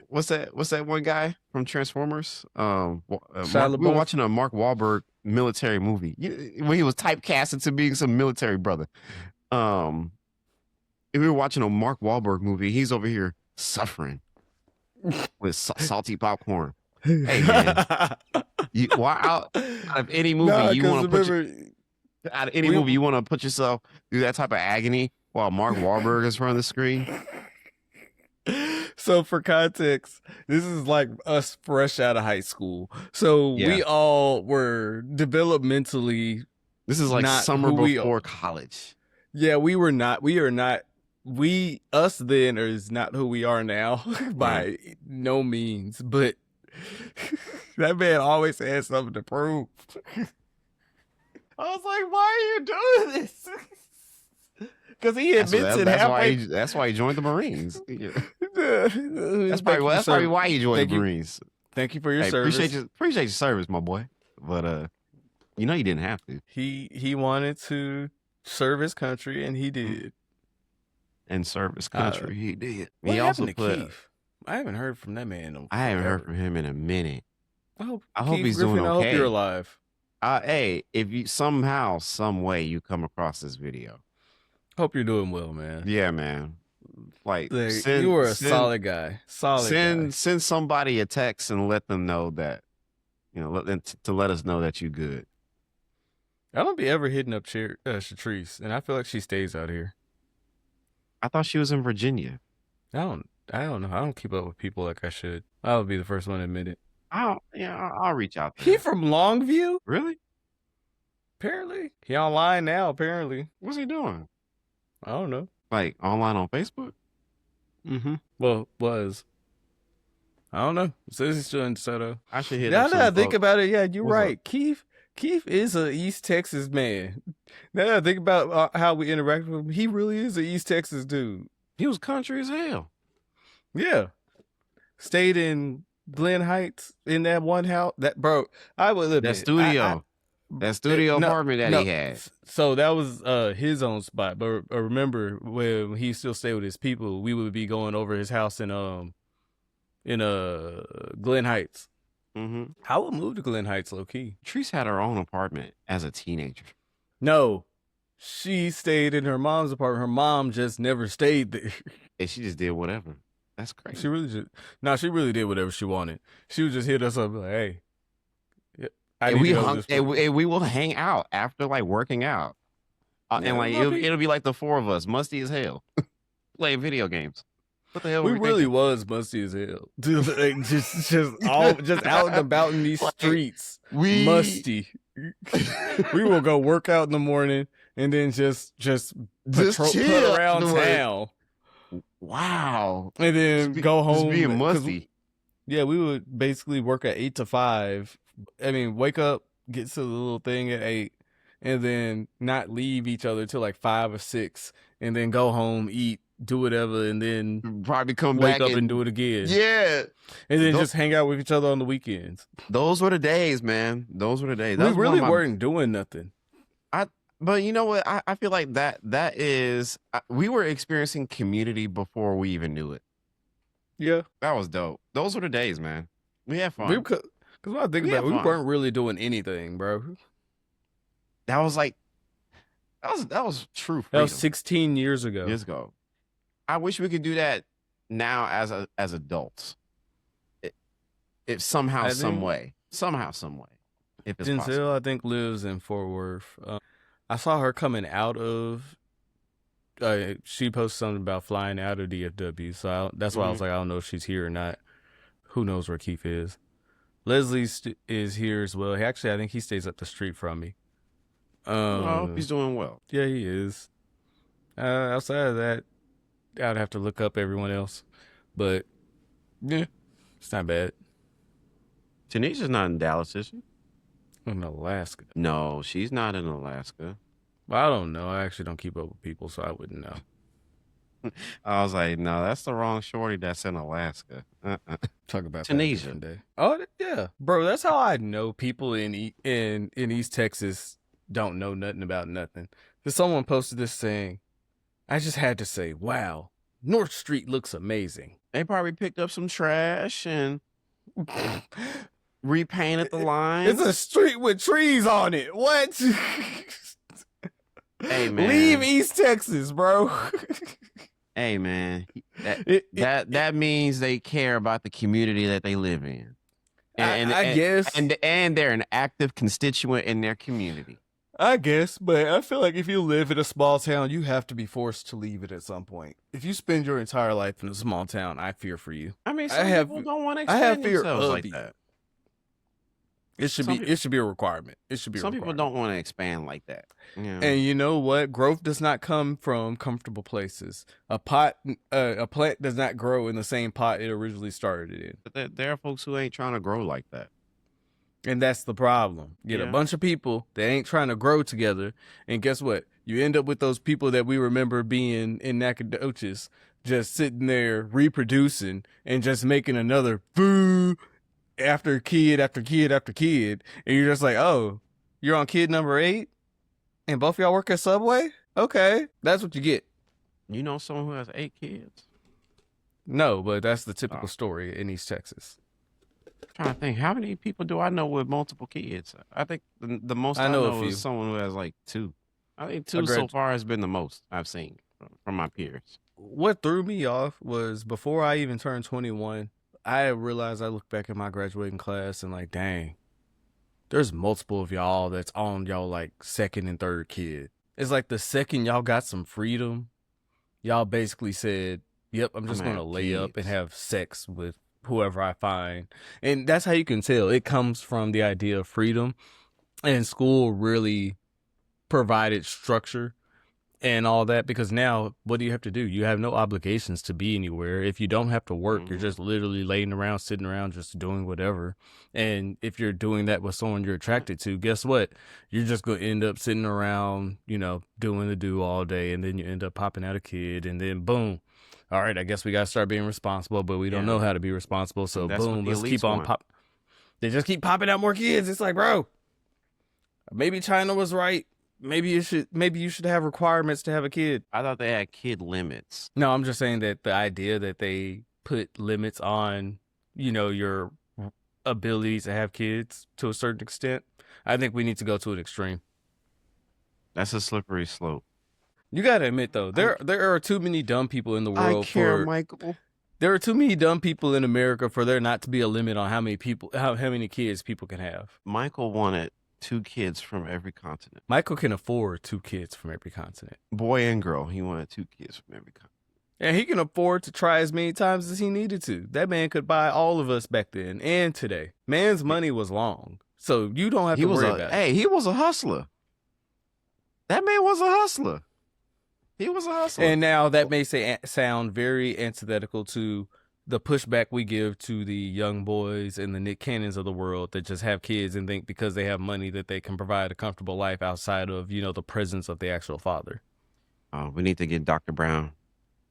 what's that one guy from Transformers? We were watching a Mark Wahlberg military movie when he was typecasted to being some military brother. We were watching a Mark Wahlberg movie. He's over here suffering with salty popcorn. Hey man, out of any movie you want to put yourself through that type of agony while Mark Wahlberg is in front of the screen. So for context, this is like us fresh out of high school. So we all were developmentally This is like not summer who we before are. college. Yeah, we are not. Us then is not who we are now by no means. But that man always had something to prove. I was like, why are you doing this? Because he admits it halfway. That's why he joined the Marines. That's probably why he joined the Marines. Thank you for your service. Appreciate your service, my boy. But you know you didn't have to. He wanted to serve his country, and he did. And serve his country, he did. What he happened also to Keith? I haven't heard from that man. I haven't heard from him in a minute. I hope he's Griffin, doing okay. I hope you're alive. Hey, if you somehow, some way you come across this video, hope you're doing well, man. Yeah, man. Like you were a solid guy. Send somebody a text and let them know that, to let us know that you good. I don't be ever hitting up Shatrice, and I feel like she stays out here. I thought she was in Virginia. I don't know. I don't keep up with people like I should. I would be the first one to admit it. I'll reach out to him. He from Longview? Really? Apparently. He online now, apparently. What's he doing? I don't know. Like online on Facebook? Mm-hmm. Well, was. I don't know. It says he's still in DeSoto. I should hit Now that I think about it, yeah, you're right. Up? Keith is a East Texas man. Now that I think about how we interact with him, he really is an East Texas dude. He was country as hell. Yeah. Stayed in Glen Heights in that one house. I would live that studio. That studio apartment that he had. So that was his own spot. But remember when he still stayed with his people, we would be going over his house in Glen Heights. Mm-hmm. I would move to Glen Heights low key. Treese had her own apartment as a teenager. No, she stayed in her mom's apartment. Her mom just never stayed there. And she just did whatever. That's crazy. She really did whatever she wanted. She would just hit us up like, hey. We will hang out after like working out. And like it'll be like the four of us, musty as hell, playing video games. What the hell? We really was musty as hell. Like, just out and about in these streets. Musty. We will go work out in the morning and then just put around town. Wow. And then go home. Just being musty. We would basically work at 8 to 5. I mean, wake up, get to the little thing at 8, and then not leave each other till like 5 or 6, and then go home, eat, do whatever, and then probably come wake back up and do it again. Yeah. And then just hang out with each other on the weekends. Those were the days, man. Those were the days. We really weren't doing nothing. But you know what? I feel like that is, we were experiencing community before we even knew it. Yeah. That was dope. Those were the days, man. We had fun. Because when I think about it, we weren't really doing anything, bro. That was true freedom. That was 16 years ago. I wish we could do that now as adults. If somehow, some way. If it's possible. Denzel, I think, lives in Fort Worth. I saw her coming out of. She posted something about flying out of DFW, so that's why I was like, I don't know if she's here or not. Who knows where Keith is? Leslie is here as well. I think he stays up the street from me. I hope he's doing well. Yeah, he is. Outside of that, I'd have to look up everyone else, but yeah, it's not bad. Tanisha's not in Dallas, is she? In Alaska. No, she's not in Alaska. Well, I don't know. I actually don't keep up with people, so I wouldn't know. I was like, no, that's the wrong shorty that's in Alaska. Talk about Tunisia. Day. Oh yeah, bro. That's how I know people in East Texas don't know nothing about nothing. Because someone posted this saying, I just had to say, wow, North Street looks amazing. They probably picked up some trash and repainted the lines. It's a street with trees on it. What? Hey, man. Leave East Texas, bro. Hey, man. That means they care about the community that they live in. I guess. And they're an active constituent in their community. I guess, but I feel like if you live in a small town, you have to be forced to leave it at some point. If you spend your entire life in a small town, I fear for you. I mean, some people don't want to explain themselves like that. It should be a requirement. It should be. Some people don't want to expand like that. Yeah. And you know what? Growth does not come from comfortable places. A plant does not grow in the same pot it originally started in. But there are folks who ain't trying to grow like that. And that's the problem. Get a bunch of people that ain't trying to grow together. And guess what? You end up with those people that we remember being in Nacogdoches, just sitting there reproducing and just making another food after kid after kid after kid. And you're just like, oh, you're on kid number 8? And both of y'all work at Subway? Okay. That's what you get. You know someone who has 8 kids? No, but that's the typical story in East Texas. I'm trying to think, how many people do I know with multiple kids? I think the most I know is someone who has like 2. I think 2 so far has been the most I've seen from my peers. What threw me off was before I even turned 21, I realized I looked back at my graduating class and like, dang, there's multiple of y'all that's on y'all like 2nd and 3rd kid. It's like the second y'all got some freedom, y'all basically said, yep, I'm just going to lay up and have sex with whoever I find. And that's how you can tell. It comes from the idea of freedom. And school really provided structure and all that, because now what do you have to do? You have no obligations to be anywhere. If you don't have to work, you're just literally laying around, sitting around, just doing whatever. And if you're doing that with someone you're attracted to, guess what? You're just going to end up sitting around, doing the do all day. And then you end up popping out a kid, and then boom. All right, I guess we got to start being responsible, but we don't know how to be responsible. So boom, let's keep on pop. They just keep popping out more kids. It's like, bro, maybe China was right. Maybe you should have requirements to have a kid. I thought they had kid limits. No, I'm just saying that the idea that they put limits on, your ability to have kids to a certain extent, I think we need to go to an extreme. That's a slippery slope. You got to admit, though, there are too many dumb people in the world. Michael. There are too many dumb people in America for there not to be a limit on how many kids people can have. Michael wanted 2 kids from every continent. Michael can afford 2 kids from every continent. Boy and girl, he wanted 2 kids from every continent. And he can afford to try as many times as he needed to. That man could buy all of us back then and today. Man's money was long, so you don't have to worry about it. Hey, he was a hustler. That man was a hustler. He was a hustler. And now that may sound very antithetical to the pushback we give to the young boys and the Nick Cannons of the world that just have kids and think because they have money that they can provide a comfortable life outside of, the presence of the actual father. We need to get Dr. Brown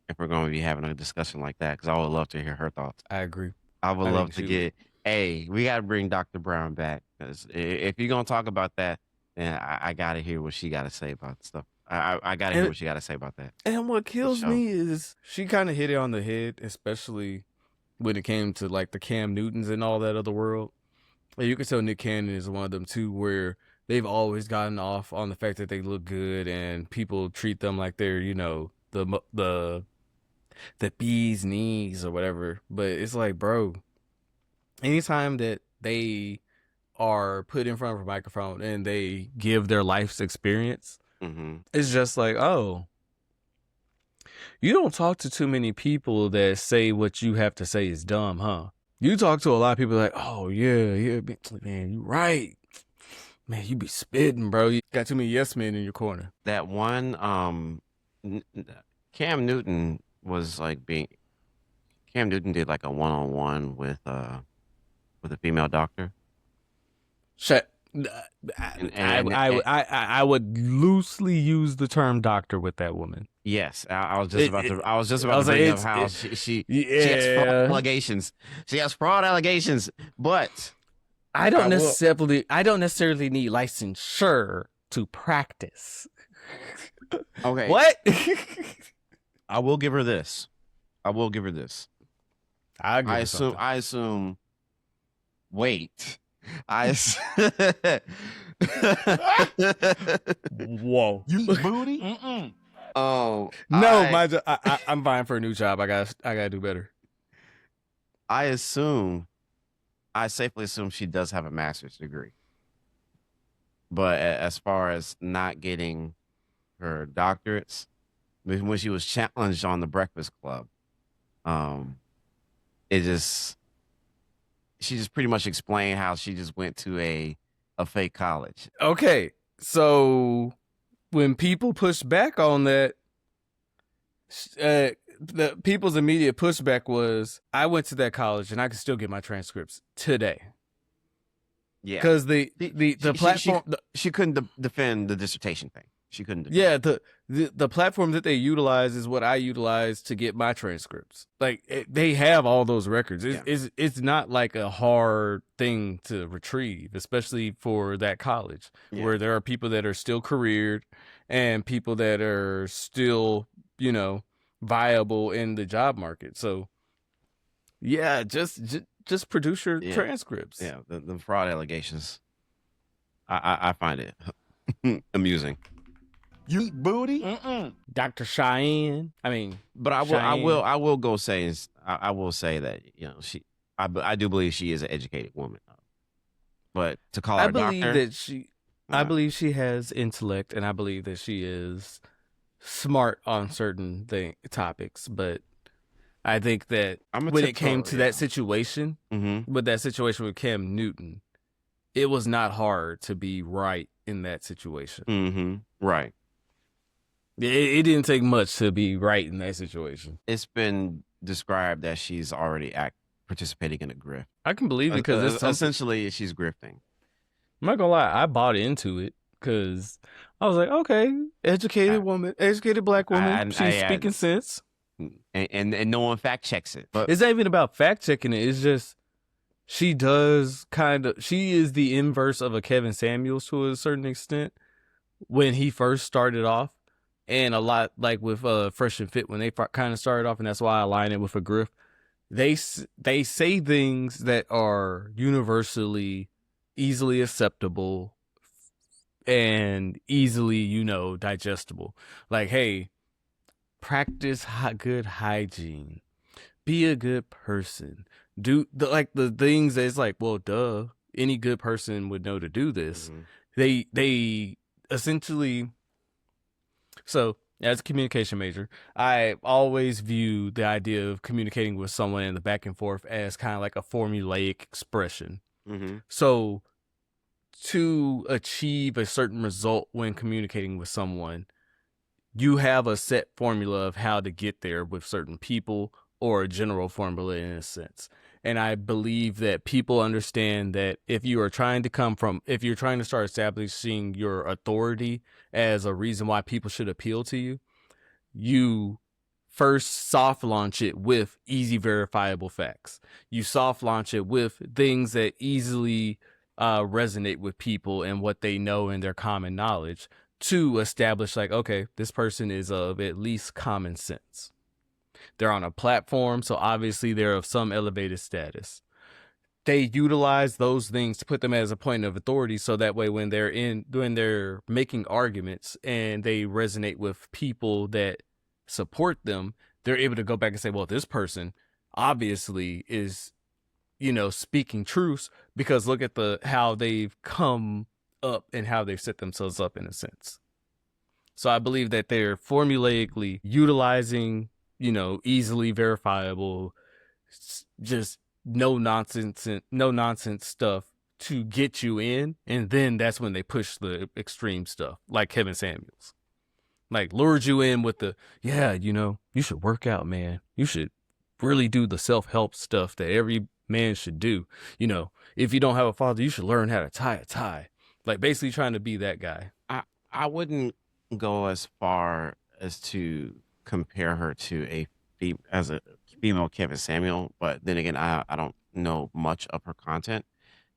if we're going to be having a discussion like that, because I would love to hear her thoughts. I agree. I would love to get, we got to bring Dr. Brown back, because if you're going to talk about that, then I got to hear what she got to say about the stuff. I got to hear what she got to say about that. And what kills me is she kind of hit it on the head, especially when it came to like the Cam Newtons and all that other world. And you can tell Nick Cannon is one of them too, where they've always gotten off on the fact that they look good and people treat them like they're, the bee's knees or whatever. But it's like, bro, anytime that they are put in front of a microphone and they give their life's experience, it's just like, oh, you don't talk to too many people that say what you have to say is dumb, huh? You talk to a lot of people like, oh, yeah, man, you right. Man, you be spitting, bro. You got too many yes men in your corner. That one, Cam Newton Cam Newton did like a one-on-one with a female doctor. I would loosely use the term doctor with that woman. Yes, I was just about to bring up how she has fraud allegations. She has fraud allegations, but I don't necessarily need licensure to practice. Okay. What? I will give her this. I assume. Wait. Whoa. You booty? Mm-mm. Oh no, I'm vying for a new job. I gotta do better. I safely assume she does have a master's degree, but as far as not getting her doctorates, when she was challenged on the Breakfast Club, it just pretty much explained how she just went to a fake college. Okay, so when people push back on that, the people's immediate pushback was, I went to that college and I can still get my transcripts today. Yeah, because the platform she couldn't defend the dissertation thing. She couldn't. Yeah, the platform that they utilize is what I utilize to get my transcripts. Like they have all those records. It's not like a hard thing to retrieve, especially for that college where there are people that are still careered and people that are still, viable in the job market. So yeah, just produce your transcripts. Yeah, the fraud allegations. I find it amusing. You eat booty, Dr. Cheyenne. I mean, but I will go say I will say that I do believe she is an educated woman, but to call her I believe doctor, that I believe she has intellect, and I believe that she is smart on certain topics. But I think that when it came to that situation, with that situation with Cam Newton, it was not hard to be right in that situation. Right. It didn't take much to be right in that situation. It's been described that she's already participating in a grift. I can believe it because it's essentially she's grifting. I'm not gonna lie, I bought into it because I was like, okay, educated woman, educated black woman, she's speaking sense, and no one fact checks it. But it's not even about fact checking it. It's just she is the inverse of a Kevin Samuels to a certain extent when he first started off. And a lot like with Fresh and Fit when they kind of started off, and that's why I align it with a grift. They say things that are universally easily acceptable and easily, digestible. Like, hey, practice good hygiene, be a good person, do the things that's like, well, duh, any good person would know to do this. They essentially. So, as a communication major, I always view the idea of communicating with someone in the back and forth as kind of like a formulaic expression. So, to achieve a certain result when communicating with someone, you have a set formula of how to get there with certain people, or a general formula in a sense. And I believe that people understand that if you're trying to start establishing your authority as a reason why people should appeal to you, you first soft launch it with easy verifiable facts. You soft launch it with things that easily resonate with people and what they know in their common knowledge to establish like, okay, this person is of at least common sense. They're on a platform, so obviously they're of some elevated status. They utilize those things to put them as a point of authority, so that way when they're making arguments and they resonate with people that support them, they're able to go back and say, well, this person obviously is, speaking truths, because look at how they've come up and how they've set themselves up in a sense. So I believe that they're formulaically utilizing easily verifiable, just no nonsense stuff to get you in, and then that's when they push the extreme stuff, like Kevin Samuels, like lured you in with you should work out, man. You should really do the self-help stuff that every man should do. If you don't have a father, you should learn how to tie a tie. Like basically trying to be that guy. I wouldn't go as far as to compare her to as a female Kevin Samuel, but then again, I don't know much of her content,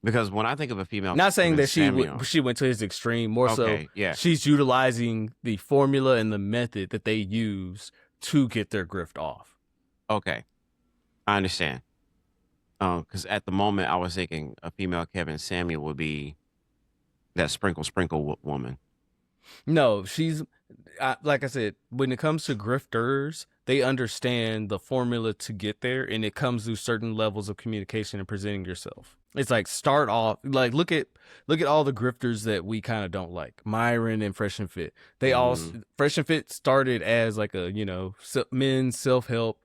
because when I think of a female, not saying Kevin that she went to his extreme, more okay, so she's utilizing the formula and the method that they use to get their grift off. Okay, I understand. Because at the moment I was thinking a female Kevin Samuel would be that sprinkle woman. No, she's like I said, when it comes to grifters, they understand the formula to get there, and it comes through certain levels of communication and presenting yourself. It's like start off, like look at all the grifters that we kind of don't like. Myron and Fresh and Fit. They all Fresh and Fit started as like a men's self-help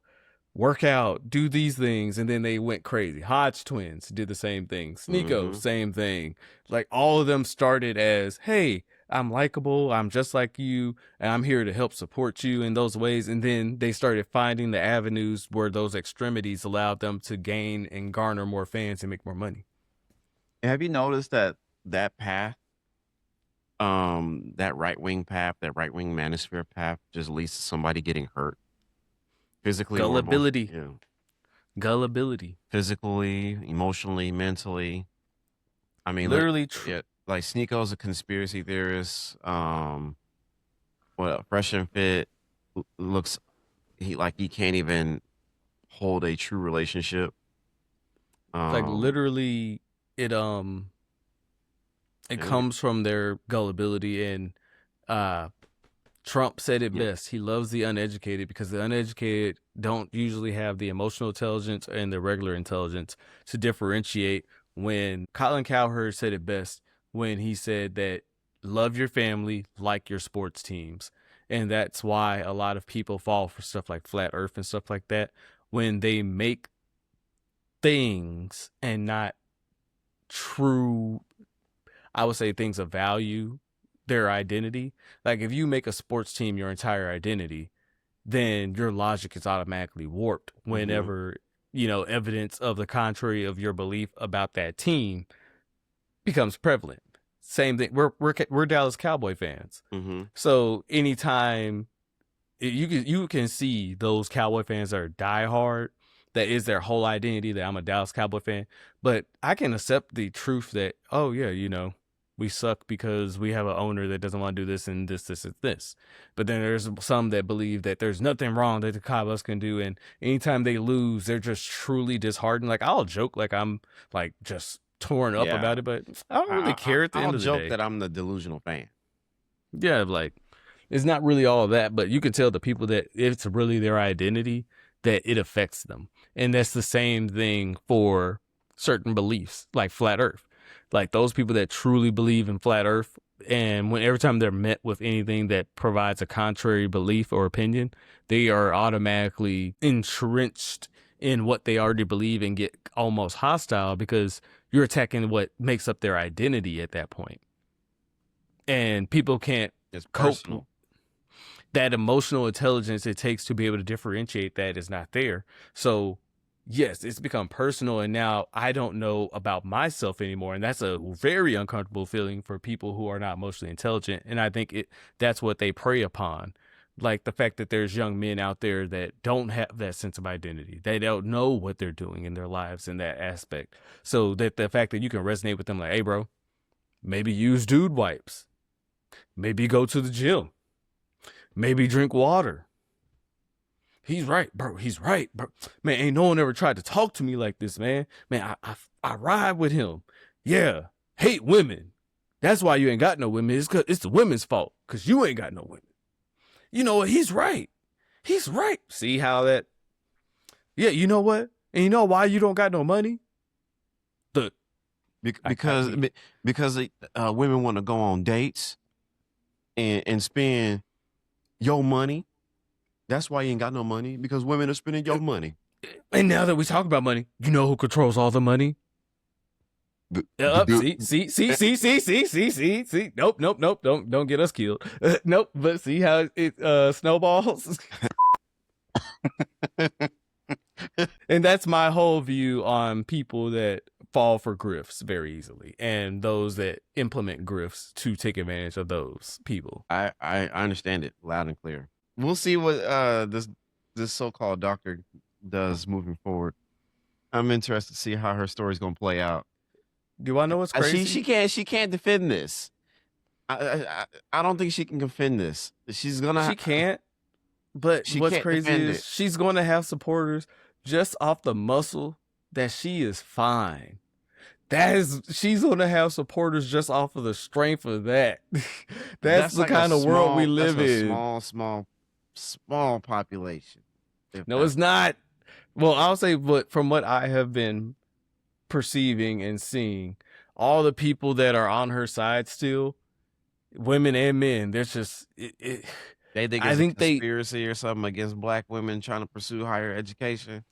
work out, do these things, and then they went crazy. Hodge twins did the same thing. Sneeko, same thing. Like all of them started as, hey, I'm likable, I'm just like you, and I'm here to help support you in those ways. And then they started finding the avenues where those extremities allowed them to gain and garner more fans and make more money. Have you noticed that path, that right-wing path, that right-wing manosphere path just leads to somebody getting hurt? Physically, Gullibility. Yeah. Gullibility. Physically, emotionally, mentally. I mean, literally, like Sneeko's a conspiracy theorist. Fresh and Fit looks he can't even hold a true relationship. Like literally, it comes from their gullibility, and Trump said it best. He loves the uneducated because the uneducated don't usually have the emotional intelligence and the regular intelligence to differentiate. When Colin Cowherd said it best when he said that love your family like your sports teams. And that's why a lot of people fall for stuff like flat earth and stuff like that when they make things and not true, I would say, things of value, their identity. Like if you make a sports team your entire identity, then your logic is automatically warped whenever evidence of the contrary of your belief about that team becomes prevalent. Same thing. We're Dallas Cowboy fans, so anytime you can see those Cowboy fans are diehard, that is their whole identity, that I'm a Dallas Cowboy fan. But I can accept the truth that, oh yeah, we suck because we have an owner that doesn't want to do this and this. But then there's some that believe that there's nothing wrong that the Cowboys can do. And anytime they lose, they're just truly disheartened. Like I'll joke like I'm like just torn up about it, but I don't really care at the end of the day. I'll joke that I'm the delusional fan. Yeah, like it's not really all of that, but you can tell the people that it's really their identity that it affects them. And that's the same thing for certain beliefs like flat earth. Like those people that truly believe in flat earth, and every time they're met with anything that provides a contrary belief or opinion, they are automatically entrenched in what they already believe and get almost hostile because you're attacking what makes up their identity at that point. And people can't cope. That emotional intelligence it takes to be able to differentiate that is not there. So yes, it's become personal, and now I don't know about myself anymore, and that's a very uncomfortable feeling for people who are not emotionally intelligent, and I think that's what they prey upon. Like the fact that there's young men out there that don't have that sense of identity. They don't know what they're doing in their lives in that aspect. So that the fact that you can resonate with them like, hey, bro, maybe use dude wipes. Maybe go to the gym. Maybe drink water. He's right, bro. He's right, bro. Man, ain't no one ever tried to talk to me like this, man. Man, I ride with him. Yeah. Hate women. That's why you ain't got no women. It's the women's fault. Because you ain't got no women. You know what? He's right. He's right. See how that? Yeah, you know what? And you know why you don't got no money? Because women want to go on dates and spend your money. That's why you ain't got no money, because women are spending your money. And now that we talk about money, you know who controls all the money? See. Nope. Don't get us killed. Nope. But see how it snowballs. And that's my whole view on people that fall for grifts very easily, and those that implement grifts to take advantage of those people. I understand it loud and clear. We'll see what this so-called doctor does moving forward. I'm interested to see how her story's gonna play out. Do I know what's crazy? She can't defend this. I don't think she can defend this. She can't. But what's crazy is she's going to have supporters just off the muscle that she is fine. She's going to have supporters just off of the strength of that. That's the like kind of world we live in. Small population. No, it's not. Well, I'll say, but from what I have been perceiving and seeing, all the people that are on her side still, women and men, there's just They think it's a conspiracy or something against black women trying to pursue higher education.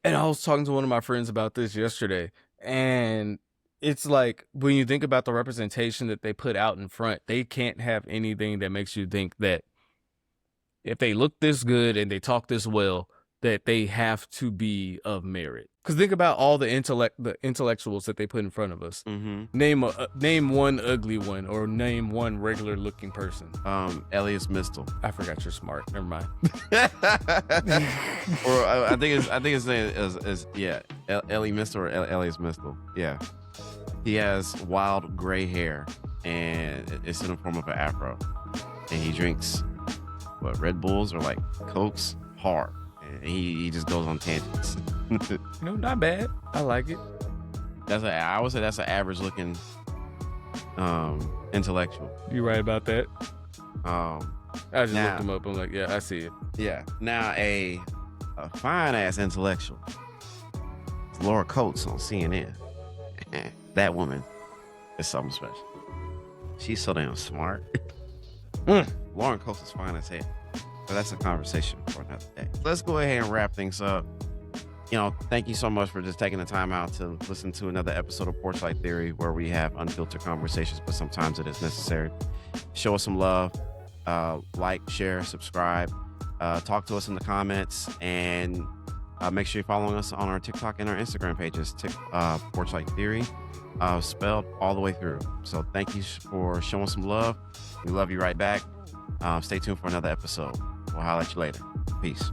And I was talking to one of my friends about this yesterday, and it's like when you think about the representation that they put out in front, they can't have anything that makes you think that if they look this good and they talk this well, that they have to be of merit. Because think about all the intellectuals that they put in front of us. Name one ugly one, or name one regular looking person. Elias Mistel. I forgot you're smart. Never mind. Or I think his name is Ellie Mistel or Elias Mistel. Yeah, he has wild gray hair and it's in the form of an afro, and he drinks Red Bulls or like Cokes hard. He just goes on tangents. Not bad. I like it. I would say that's an average looking intellectual. You right about that? I just now, looked him up. I'm like, yeah, I see it. Yeah. Now a fine ass intellectual, Laura Coates on CNN. That woman is something special. She's so damn smart. Lauren Coates is fine as hell. But that's a conversation for another day. Let's go ahead and wrap things up. Thank you so much for just taking the time out to listen to another episode of Porch Light Theory, where we have unfiltered conversations, but sometimes it is necessary. Show us some love. Like, share, subscribe. Talk to us in the comments, and make sure you're following us on our TikTok and our Instagram pages. Porch Light Theory, spelled all the way through. So thank you for showing some love. We love you right back. Stay tuned for another episode. We'll holler at you later. Peace.